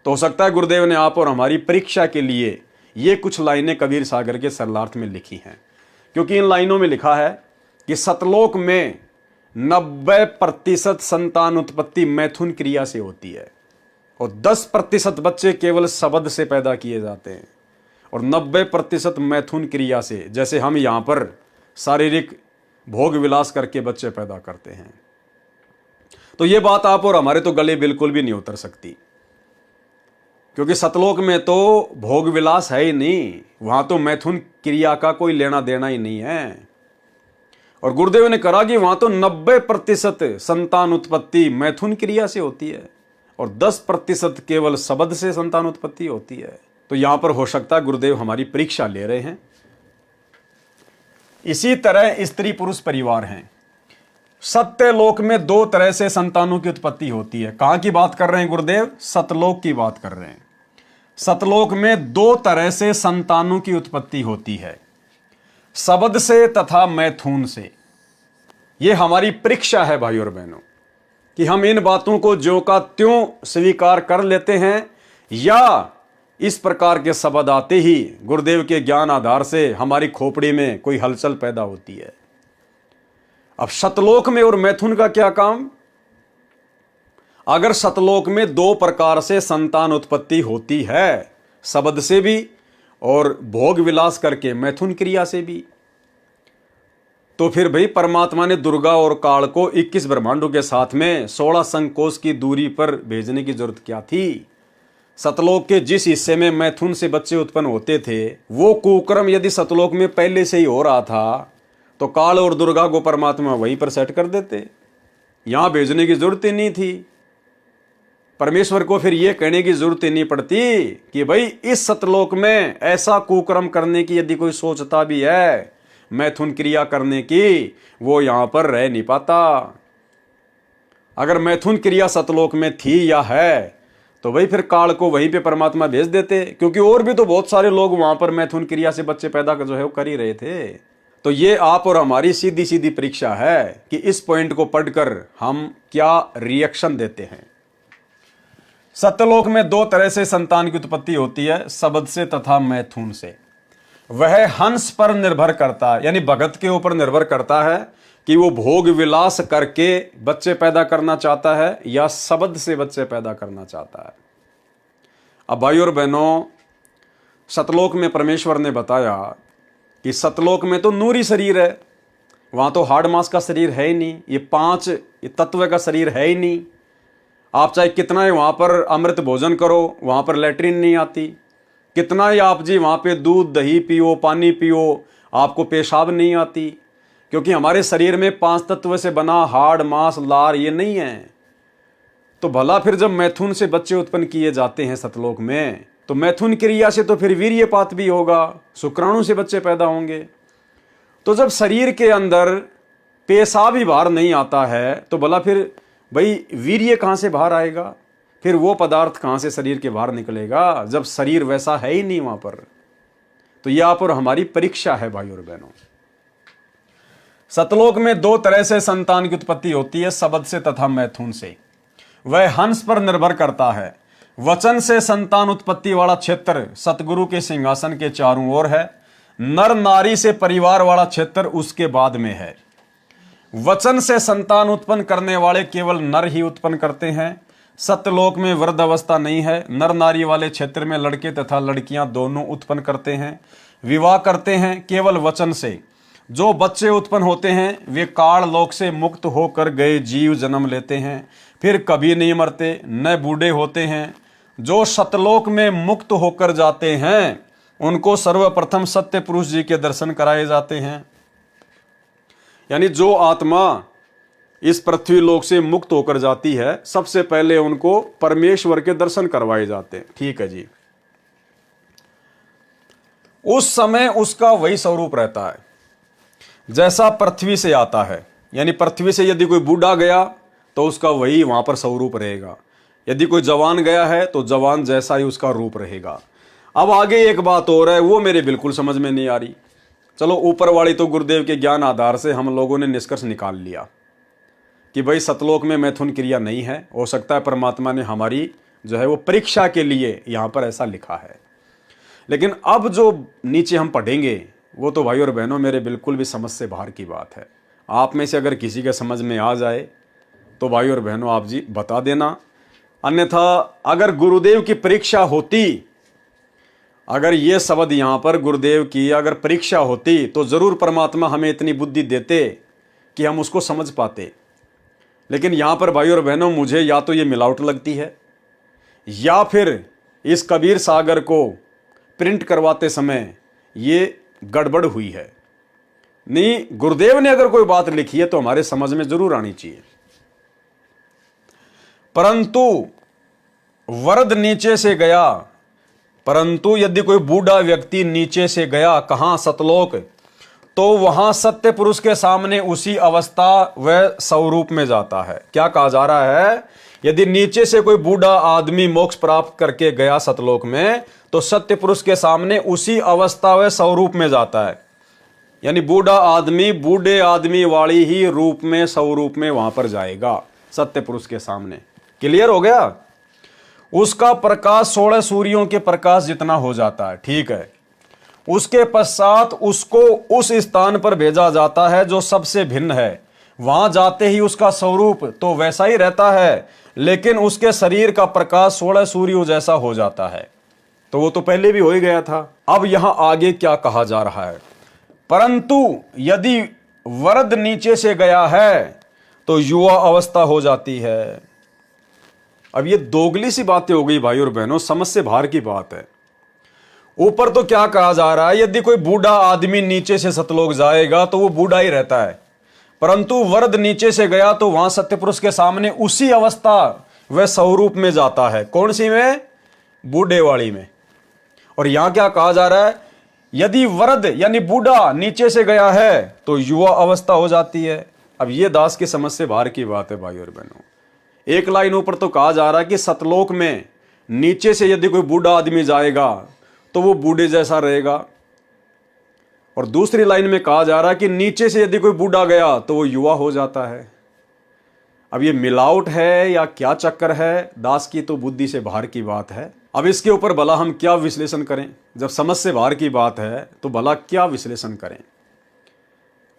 तो हो सकता है गुरुदेव ने आप और हमारी परीक्षा के लिए ये कुछ लाइनें कबीर सागर के सरलार्थ में लिखी हैं, क्योंकि इन लाइनों में लिखा है कि सतलोक में 90% संतान उत्पत्ति मैथुन क्रिया से होती है, और 10% बच्चे केवल शब्द से पैदा किए जाते हैं, और 90% मैथुन क्रिया से, जैसे हम यहां पर शारीरिक भोग विलास करके बच्चे पैदा करते हैं। तो ये बात आप और हमारे तो गले बिल्कुल भी नहीं उतर सकती, क्योंकि सतलोक में तो भोग विलास है ही नहीं, वहां तो मैथुन क्रिया का कोई लेना देना ही नहीं है। और गुरुदेव ने कहा कि वहां तो 90% संतान उत्पत्ति मैथुन क्रिया से होती है, और 10% केवल शब्द से संतान उत्पत्ति होती है। तो यहां पर हो सकता है गुरुदेव हमारी परीक्षा ले रहे हैं। इसी तरह स्त्री पुरुष परिवार हैं। सत्यलोक में 2 तरह से संतानों की उत्पत्ति होती है। कहां की बात कर रहे हैं गुरुदेव? सतलोक की बात कर रहे हैं। सतलोक में 2 तरह से संतानों की उत्पत्ति होती है, शब्द से तथा मैथुन से। यह हमारी परीक्षा है भाई और बहनों, कि हम इन बातों को ज्यों का त्यों स्वीकार कर लेते हैं, या इस प्रकार के शब्द आते ही गुरुदेव के ज्ञान आधार से हमारी खोपड़ी में कोई हलचल पैदा होती है। अब सतलोक में और मैथुन का क्या काम? अगर सतलोक में 2 प्रकार से संतान उत्पत्ति होती है, शब्द से भी और भोग विलास करके मैथुन क्रिया से भी, तो फिर भाई परमात्मा ने दुर्गा और काल को 21 ब्रह्मांडों के साथ में 16 संकोश की दूरी पर भेजने की जरूरत क्या थी? सतलोक के जिस हिस्से में मैथुन से बच्चे उत्पन्न होते थे, वो कुक्रम यदि सतलोक में पहले से ही हो रहा था, तो काल और दुर्गा को परमात्मा वहीं पर सेट कर देते, यहां भेजने की जरूरत ही नहीं थी। परमेश्वर को फिर यह कहने की जरूरत ही नहीं पड़ती कि भाई इस सतलोक में ऐसा कुक्रम करने की यदि कोई सोचता भी है, मैथुन क्रिया करने की, वो यहां पर रह नहीं पाता। अगर मैथुन क्रिया सतलोक में थी या है, तो भाई फिर काल को वहीं पे परमात्मा भेज देते, क्योंकि और भी तो बहुत सारे लोग वहां पर मैथुन क्रिया से बच्चे पैदा जो है वो कर ही रहे थे। तो ये आप और हमारी सीधी सीधी परीक्षा है कि इस पॉइंट को पढ़कर हम क्या रिएक्शन देते हैं। सत्यलोक में दो तरह से संतान की उत्पत्ति होती है, शब्द से तथा मैथुन से। वह हंस पर निर्भर करता है, यानी भगत के ऊपर निर्भर करता है कि वो भोग विलास करके बच्चे पैदा करना चाहता है या शब्द से बच्चे पैदा करना चाहता है। अब भाई और बहनों, सतलोक में परमेश्वर ने बताया कि सतलोक में तो नूरी शरीर है, वहां तो हार्ड मास का शरीर है ही नहीं, ये 5 तत्व का शरीर है ही नहीं। आप चाहे कितना ही वहां पर अमृत भोजन करो, वहां पर लैट्रिन नहीं आती। कितना ही आप जी वहां पे दूध दही पियो, पानी पियो, आपको पेशाब नहीं आती, क्योंकि हमारे शरीर में 5 तत्व से बना हार्ड मास लार ये नहीं है। तो भला फिर जब मैथुन से बच्चे उत्पन्न किए जाते हैं सतलोक में, तो मैथुन क्रिया से तो फिर वीर्यपात भी होगा, शुक्राणु से बच्चे पैदा होंगे। तो जब शरीर के अंदर पेशाब ही बाहर नहीं आता है, तो भला फिर भाई वीर्य कहां से बाहर आएगा, फिर वो पदार्थ कहां से शरीर के बाहर निकलेगा, जब शरीर वैसा है ही नहीं वहां पर। तो यह आप और हमारी परीक्षा है भाई और बहनों। सतलोक में 2 तरह से संतान की उत्पत्ति होती है, शब्द से तथा मैथुन से। वह हंस पर निर्भर करता है। वचन से संतान उत्पत्ति वाला क्षेत्र सतगुरु के सिंहासन के चारों ओर है। नर नारी से परिवार वाला क्षेत्र उसके बाद में है। वचन से संतान उत्पन्न करने वाले केवल नर ही उत्पन्न करते हैं। सत्यलोक में वृद्ध अवस्था नहीं है। नर नारी वाले क्षेत्र में लड़के तथा लड़कियां दोनों उत्पन्न करते हैं, विवाह करते हैं केवल वचन से। जो बच्चे उत्पन्न होते हैं वे काल लोक से मुक्त होकर गए जीव जन्म लेते हैं, फिर कभी नहीं मरते, न बूढ़े होते हैं। जो सतलोक में मुक्त होकर जाते हैं उनको सर्वप्रथम सत्य पुरुष जी के दर्शन कराए जाते हैं। यानी जो आत्मा इस पृथ्वी लोक से मुक्त होकर जाती है, सबसे पहले उनको परमेश्वर के दर्शन करवाए जाते हैं। ठीक है जी। उस समय उसका वही स्वरूप रहता है जैसा पृथ्वी से आता है। यानी पृथ्वी से यदि कोई बूढ़ा गया तो उसका वही वहां पर स्वरूप रहेगा। यदि कोई जवान गया है तो जवान जैसा ही उसका रूप रहेगा। अब आगे एक बात और है, वो मेरे बिल्कुल समझ में नहीं आ रही। चलो, ऊपर वाली तो गुरुदेव के ज्ञान आधार से हम लोगों ने निष्कर्ष निकाल लिया कि भाई सतलोक में मैथुन क्रिया नहीं है। हो सकता है परमात्मा ने हमारी जो है वो परीक्षा के लिए यहां पर ऐसा लिखा है। लेकिन अब जो नीचे हम पढ़ेंगे वो तो भाई और बहनों मेरे बिल्कुल भी समझ से बाहर की बात है। आप में से अगर किसी के समझ में आ जाए तो भाई और बहनों आप जी बता देना। अन्यथा अगर गुरुदेव की परीक्षा होती, अगर ये शब्द यहां पर गुरुदेव की अगर परीक्षा होती तो जरूर परमात्मा हमें इतनी बुद्धि देते कि हम उसको समझ पाते। लेकिन यहां पर भाई और बहनों मुझे या तो ये मिलावट लगती है या फिर इस कबीर सागर को प्रिंट करवाते समय ये गड़बड़ हुई है। नहीं, गुरुदेव ने अगर कोई बात लिखी है तो हमारे समझ में जरूर आनी चाहिए। परंतु वरद नीचे से गया, परंतु यदि कोई बूढ़ा व्यक्ति नीचे से गया कहां, सतलोक, तो वहां सत्य पुरुष के सामने उसी अवस्था व स्वरूप में जाता है। क्या कहा जा रहा है? यदि नीचे से कोई बूढ़ा आदमी मोक्ष प्राप्त करके गया सतलोक में तो सत्य पुरुष के सामने उसी अवस्था व स्वरूप में जाता है। यानी बूढ़ा आदमी बूढ़े आदमी वाली ही रूप में स्वरूप में वहां पर जाएगा सत्य पुरुष के सामने। क्लियर हो गया? उसका प्रकाश 16 सूर्यों के प्रकाश जितना हो जाता है। ठीक है। उसके पश्चात उसको उस स्थान पर भेजा जाता है जो सबसे भिन्न है। वहां जाते ही उसका स्वरूप तो वैसा ही रहता है, लेकिन उसके शरीर का प्रकाश 16 सूर्यों जैसा हो जाता है। तो वो तो पहले भी हो ही गया था। अब यहां आगे क्या कहा जा रहा है? परंतु यदि वरद नीचे से गया है तो युवा अवस्था हो जाती है। अब ये दोगली सी बातें हो गई भाई और बहनों, समझ से बाहर की बात है। ऊपर तो क्या कहा जा रहा है? यदि कोई बूढ़ा आदमी नीचे से सतलोक जाएगा तो वो बूढ़ा ही रहता है, परंतु वरद नीचे से गया तो वहां सत्य पुरुष के सामने उसी अवस्था वह स्वरूप में जाता है। कौन सी में? बूढ़े वाली में। और यहां क्या कहा जा रहा है? यदि वरद यानी बूढ़ा नीचे से गया है तो युवा अवस्था हो जाती है। अब ये दास की समझ से बाहर की बात है भाई और बहनों। एक लाइन ऊपर तो कहा जा रहा है कि सतलोक में नीचे से यदि कोई बूढ़ा आदमी जाएगा तो वो बूढ़े जैसा रहेगा, और दूसरी लाइन में कहा जा रहा है कि नीचे से यदि कोई बूढ़ा गया तो वो युवा हो जाता है। अब ये मिलावट है या क्या चक्कर है, दास की तो बुद्धि से बाहर की बात है। अब इसके ऊपर भला हम क्या विश्लेषण करें? जब समझ से बाहर की बात है तो भला क्या विश्लेषण करें?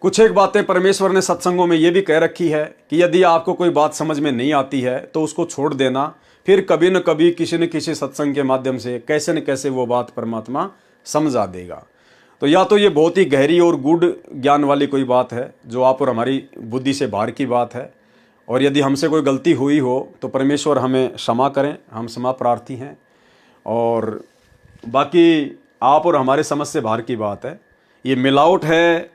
कुछ एक बातें परमेश्वर ने सत्संगों में ये भी कह रखी है कि यदि आपको कोई बात समझ में नहीं आती है तो उसको छोड़ देना, फिर कभी न कभी किसी न किसी सत्संग के माध्यम से कैसे न कैसे वो बात परमात्मा समझा देगा। तो या तो ये बहुत ही गहरी और गूढ़ ज्ञान वाली कोई बात है जो आप और हमारी बुद्धि से बाहर की बात है, और यदि हमसे कोई गलती हुई हो तो परमेश्वर हमें क्षमा करें, हम क्षमा प्रार्थी हैं। और बाकी आप और हमारे समझ से बाहर की बात है, ये मिलावट है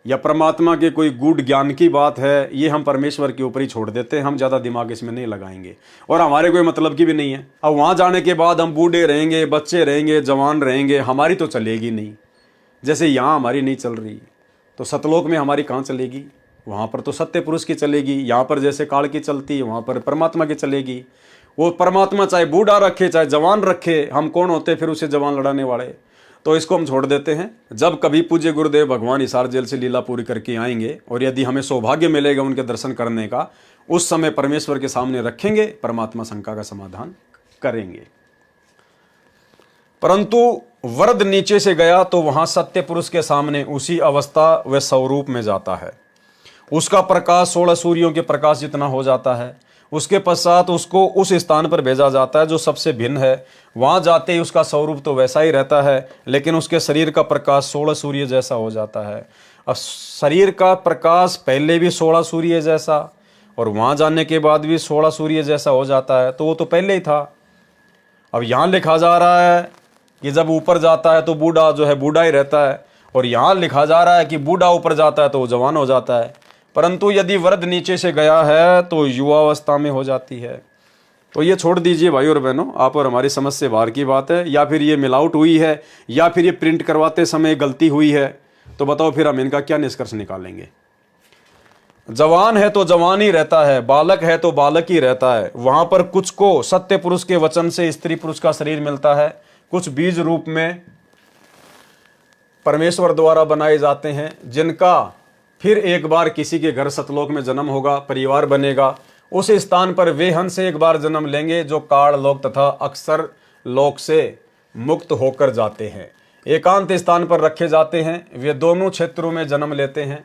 या परमात्मा के कोई गूढ़ ज्ञान की बात है, ये हम परमेश्वर के ऊपर ही छोड़ देते हैं। हम ज़्यादा दिमाग इसमें नहीं लगाएंगे और हमारे कोई मतलब की भी नहीं है। अब वहाँ जाने के बाद हम बूढ़े रहेंगे, बच्चे रहेंगे, जवान रहेंगे, हमारी तो चलेगी नहीं। जैसे यहाँ हमारी नहीं चल रही तो सतलोक में हमारी कहाँ चलेगी? वहाँ पर तो सत्य पुरुष की चलेगी। यहाँ पर जैसे काल की चलती है वहाँ पर परमात्मा की चलेगी। वो परमात्मा चाहे बूढ़ा रखे चाहे जवान रखे, हम कौन होते फिर उसे जवान लड़ाने वाले? तो इसको हम छोड़ देते हैं। जब कभी पूज्य गुरुदेव भगवान हिसार जेल से लीला पूरी करके आएंगे और यदि हमें सौभाग्य मिलेगा उनके दर्शन करने का, उस समय परमेश्वर के सामने रखेंगे, परमात्मा शंका का समाधान करेंगे। परंतु वरद नीचे से गया तो वहां सत्य पुरुष के सामने उसी अवस्था व स्वरूप में जाता है। उसका प्रकाश 16 सूर्यों के प्रकाश जितना हो जाता है। उसके पश्चात उसको उस स्थान पर भेजा जाता है जो सबसे भिन्न है। वहां जाते ही उसका स्वरूप तो वैसा ही रहता है, लेकिन उसके शरीर का प्रकाश 16 सूर्य जैसा हो जाता है। अब शरीर का प्रकाश पहले भी 16 सूर्य जैसा और वहां जाने के बाद भी 16 सूर्य जैसा हो जाता है, तो वो तो पहले ही था। अब यहाँ लिखा जा रहा है कि जब ऊपर जाता है तो बूढ़ा जो है बूढ़ा ही रहता है, और यहाँ लिखा जा रहा है कि बूढ़ा ऊपर जाता है तो वो जवान हो जाता है। परंतु यदि वृद्ध नीचे से गया है तो युवावस्था में हो जाती है। तो ये छोड़ दीजिए भाई और बहनों, आप और हमारी समझ से बाहर की बात है। या फिर ये मिलावट हुई है या फिर ये प्रिंट करवाते समय गलती हुई है, तो बताओ फिर हम इनका क्या निष्कर्ष निकालेंगे? जवान है तो जवान ही रहता है, बालक है तो बालक ही रहता है। वहां पर कुछ को सत्य पुरुष के वचन से स्त्री पुरुष का शरीर मिलता है, कुछ बीज रूप में परमेश्वर द्वारा बनाए जाते हैं, जिनका फिर एक बार किसी के घर सतलोक में जन्म होगा, परिवार बनेगा। उस स्थान पर वे हंस एक बार जन्म लेंगे जो काल लोक तथा अक्षर लोक से मुक्त होकर जाते हैं, एकांत स्थान पर रखे जाते हैं। वे दोनों क्षेत्रों में जन्म लेते हैं।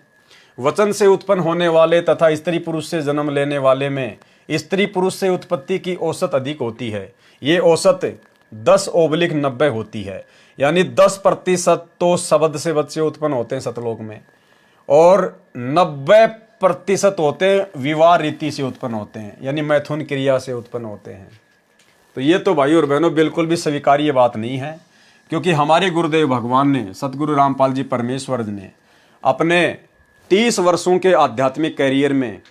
वचन से उत्पन्न होने वाले तथा स्त्री पुरुष से जन्म लेने वाले में स्त्री पुरुष से उत्पत्ति की औसत अधिक होती है। ये औसत 10/90 होती है, यानी 10% तो शब्द से बच्चे उत्पन्न होते हैं सतलोक में, और 90% होते हैं विवाह रीति से उत्पन्न होते हैं, यानी मैथुन क्रिया से उत्पन्न होते हैं। तो ये तो भाई और बहनों बिल्कुल भी स्वीकार्य बात नहीं है, क्योंकि हमारे गुरुदेव भगवान ने, सतगुरु रामपाल जी परमेश्वर ने अपने 30 वर्षों के आध्यात्मिक कैरियर में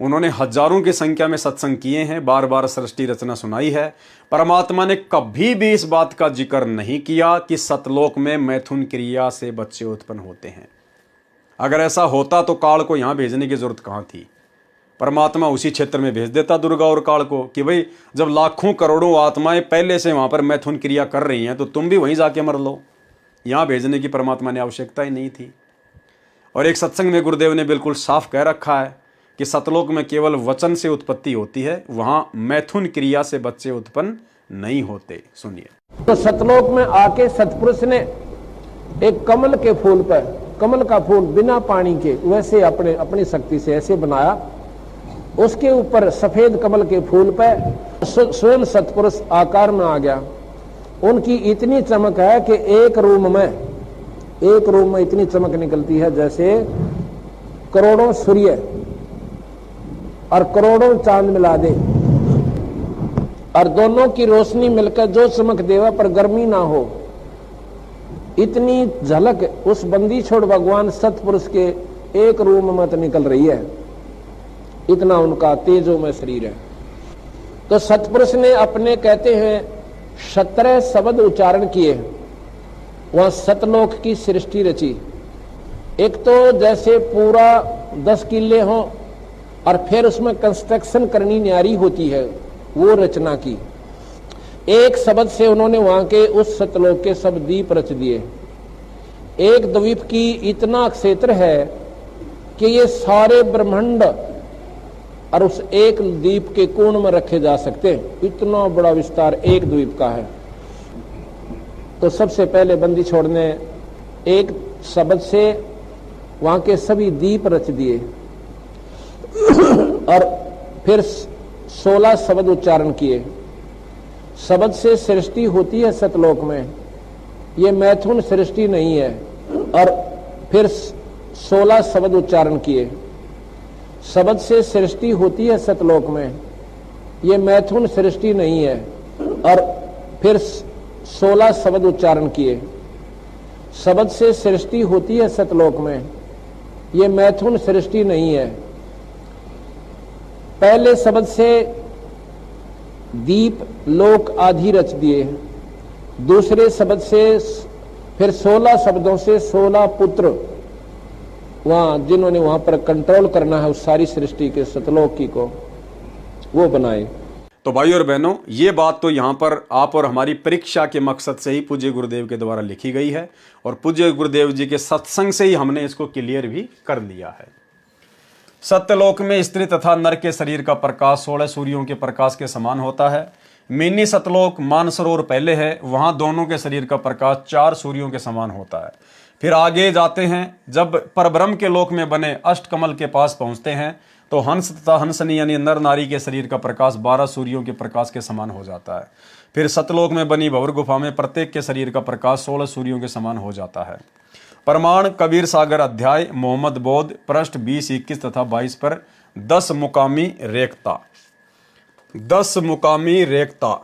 उन्होंने हजारों की संख्या में सत्संग किए हैं, बार बार सृष्टि रचना सुनाई है। परमात्मा ने कभी भी इस बात का जिक्र नहीं किया कि सतलोक में मैथुन क्रिया से बच्चे उत्पन्न होते हैं। अगर ऐसा होता तो काल को यहाँ भेजने की जरूरत कहाँ थी? परमात्मा उसी क्षेत्र में भेज देता दुर्गा और काल को कि भाई जब लाखों करोड़ों आत्माएं पहले से वहाँ पर मैथुन क्रिया कर रही हैं तो तुम भी वहीं जाके मर लो। यहाँ भेजने की परमात्मा ने आवश्यकता ही नहीं थी। और एक सत्संग में गुरुदेव ने बिल्कुल साफ कह रखा है कि सतलोक में केवल वचन से उत्पत्ति होती है, वहाँ मैथुन क्रिया से बच्चे उत्पन्न नहीं होते। सुनिए। तो सतलोक में आके सतपुरुष ने एक कमल के फूल पर, कमल का फूल बिना पानी के वैसे अपनी शक्ति से ऐसे बनाया, उसके ऊपर सफेद कमल के फूल पर स्वयं सतपुरुष आकार में आ गया। उनकी इतनी चमक है कि एक रूम में इतनी चमक निकलती है जैसे करोड़ों सूर्य और करोड़ों चांद मिला दे, और दोनों की रोशनी मिलकर जो चमक देवा पर गर्मी ना हो, इतनी झलक उस बंदी छोड़ भगवान सतपुरुष के एक रूम में तो निकल रही है। इतना उनका तेजोमय शरीर है। तो सतपुरुष ने अपने, कहते हैं, 17 शब्द उच्चारण किए, वहां सतलोक की सृष्टि रची। एक तो जैसे पूरा 10 किले हों और फिर उसमें कंस्ट्रक्शन करनी न्यारी होती है, वो रचना की। एक शब्द से उन्होंने वहां के उस सतलोक के सब दीप रच दिए। एक द्वीप की इतना क्षेत्र है कि ये सारे ब्रह्मांड और उस एक द्वीप के कोण में रखे जा सकते हैं। इतना बड़ा विस्तार एक द्वीप का है। तो सबसे पहले बंदी छोड़ ने एक शब्द से वहां के सभी द्वीप रच दिए और फिर 16 शब्द उच्चारण किए। शब्द से सृष्टि होती है सतलोक में, ये मैथुन सृष्टि नहीं है। और फिर 16 शब्द उच्चारण किए। शब्द से सृष्टि होती है सतलोक में, ये मैथुन सृष्टि नहीं है। और फिर 16 शब्द उच्चारण किए। शब्द से सृष्टि होती है सतलोक में, ये मैथुन सृष्टि नहीं है। पहले शब्द से दीप लोक आदि रच दिए। दूसरे शब्द से फिर 16 शब्दों से 16 पुत्र वहां जिन्होंने वहां पर कंट्रोल करना है उस सारी सृष्टि के सतलोक की को, वो बनाए। तो भाई और बहनों, ये बात तो यहाँ पर आप और हमारी परीक्षा के मकसद से ही पूज्य गुरुदेव के द्वारा लिखी गई है और पूज्य गुरुदेव जी के सत्संग से ही हमने इसको क्लियर भी कर लिया है। सत्यलोक में स्त्री तथा नर के शरीर का प्रकाश 16 सूर्यों के प्रकाश के समान होता है। मिनी सतलोक मानसरोवर पहले है, वहां दोनों के शरीर का प्रकाश 4 सूर्यों के समान होता है। फिर आगे जाते हैं, जब परब्रह्म के लोक में बने अष्टकमल के पास पहुंचते हैं तो हंस तथा हंसनी यानी नर नारी के शरीर का प्रकाश 12 सूर्यों के प्रकाश के समान हो जाता है। फिर सतलोक में बनी भंवर गुफा में प्रत्येक के शरीर का प्रकाश 16 सूर्यों के समान हो जाता है। प्रमाण कबीर सागर अध्याय मोहम्मद बोध पृष्ठ 20, 21 तथा 22 पर 10 मुकामी रेखता। 10 मुकामी रेखता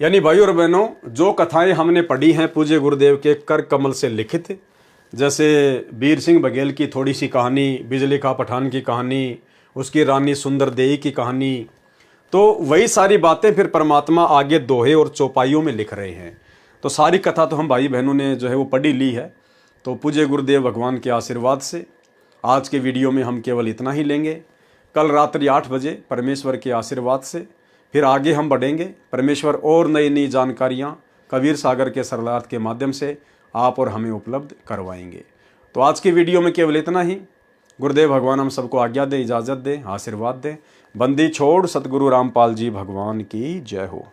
यानी भाई और बहनों, जो कथाएं हमने पढ़ी हैं पूज्य गुरुदेव के कर कमल से लिखित, जैसे वीर सिंह बघेल की थोड़ी सी कहानी, बिजली का पठान की कहानी, उसकी रानी सुंदर देई की कहानी, तो वही सारी बातें फिर परमात्मा आगे दोहे और चौपाइयों में लिख रहे हैं। तो सारी कथा तो हम भाई बहनों ने जो है वो पढ़ी ली है। तो पूज्य गुरुदेव भगवान के आशीर्वाद से आज के वीडियो में हम केवल इतना ही लेंगे। कल रात्रि 8 बजे परमेश्वर के आशीर्वाद से फिर आगे हम बढ़ेंगे। परमेश्वर और नई नई जानकारियाँ कबीर सागर के सरलार्थ के माध्यम से आप और हमें उपलब्ध करवाएंगे। तो आज की वीडियो में केवल इतना ही। गुरुदेव भगवान हम सबको आज्ञा दें, इजाज़त दें, आशीर्वाद दें। बंदी छोड़ सतगुरु रामपाल जी भगवान की जय हो।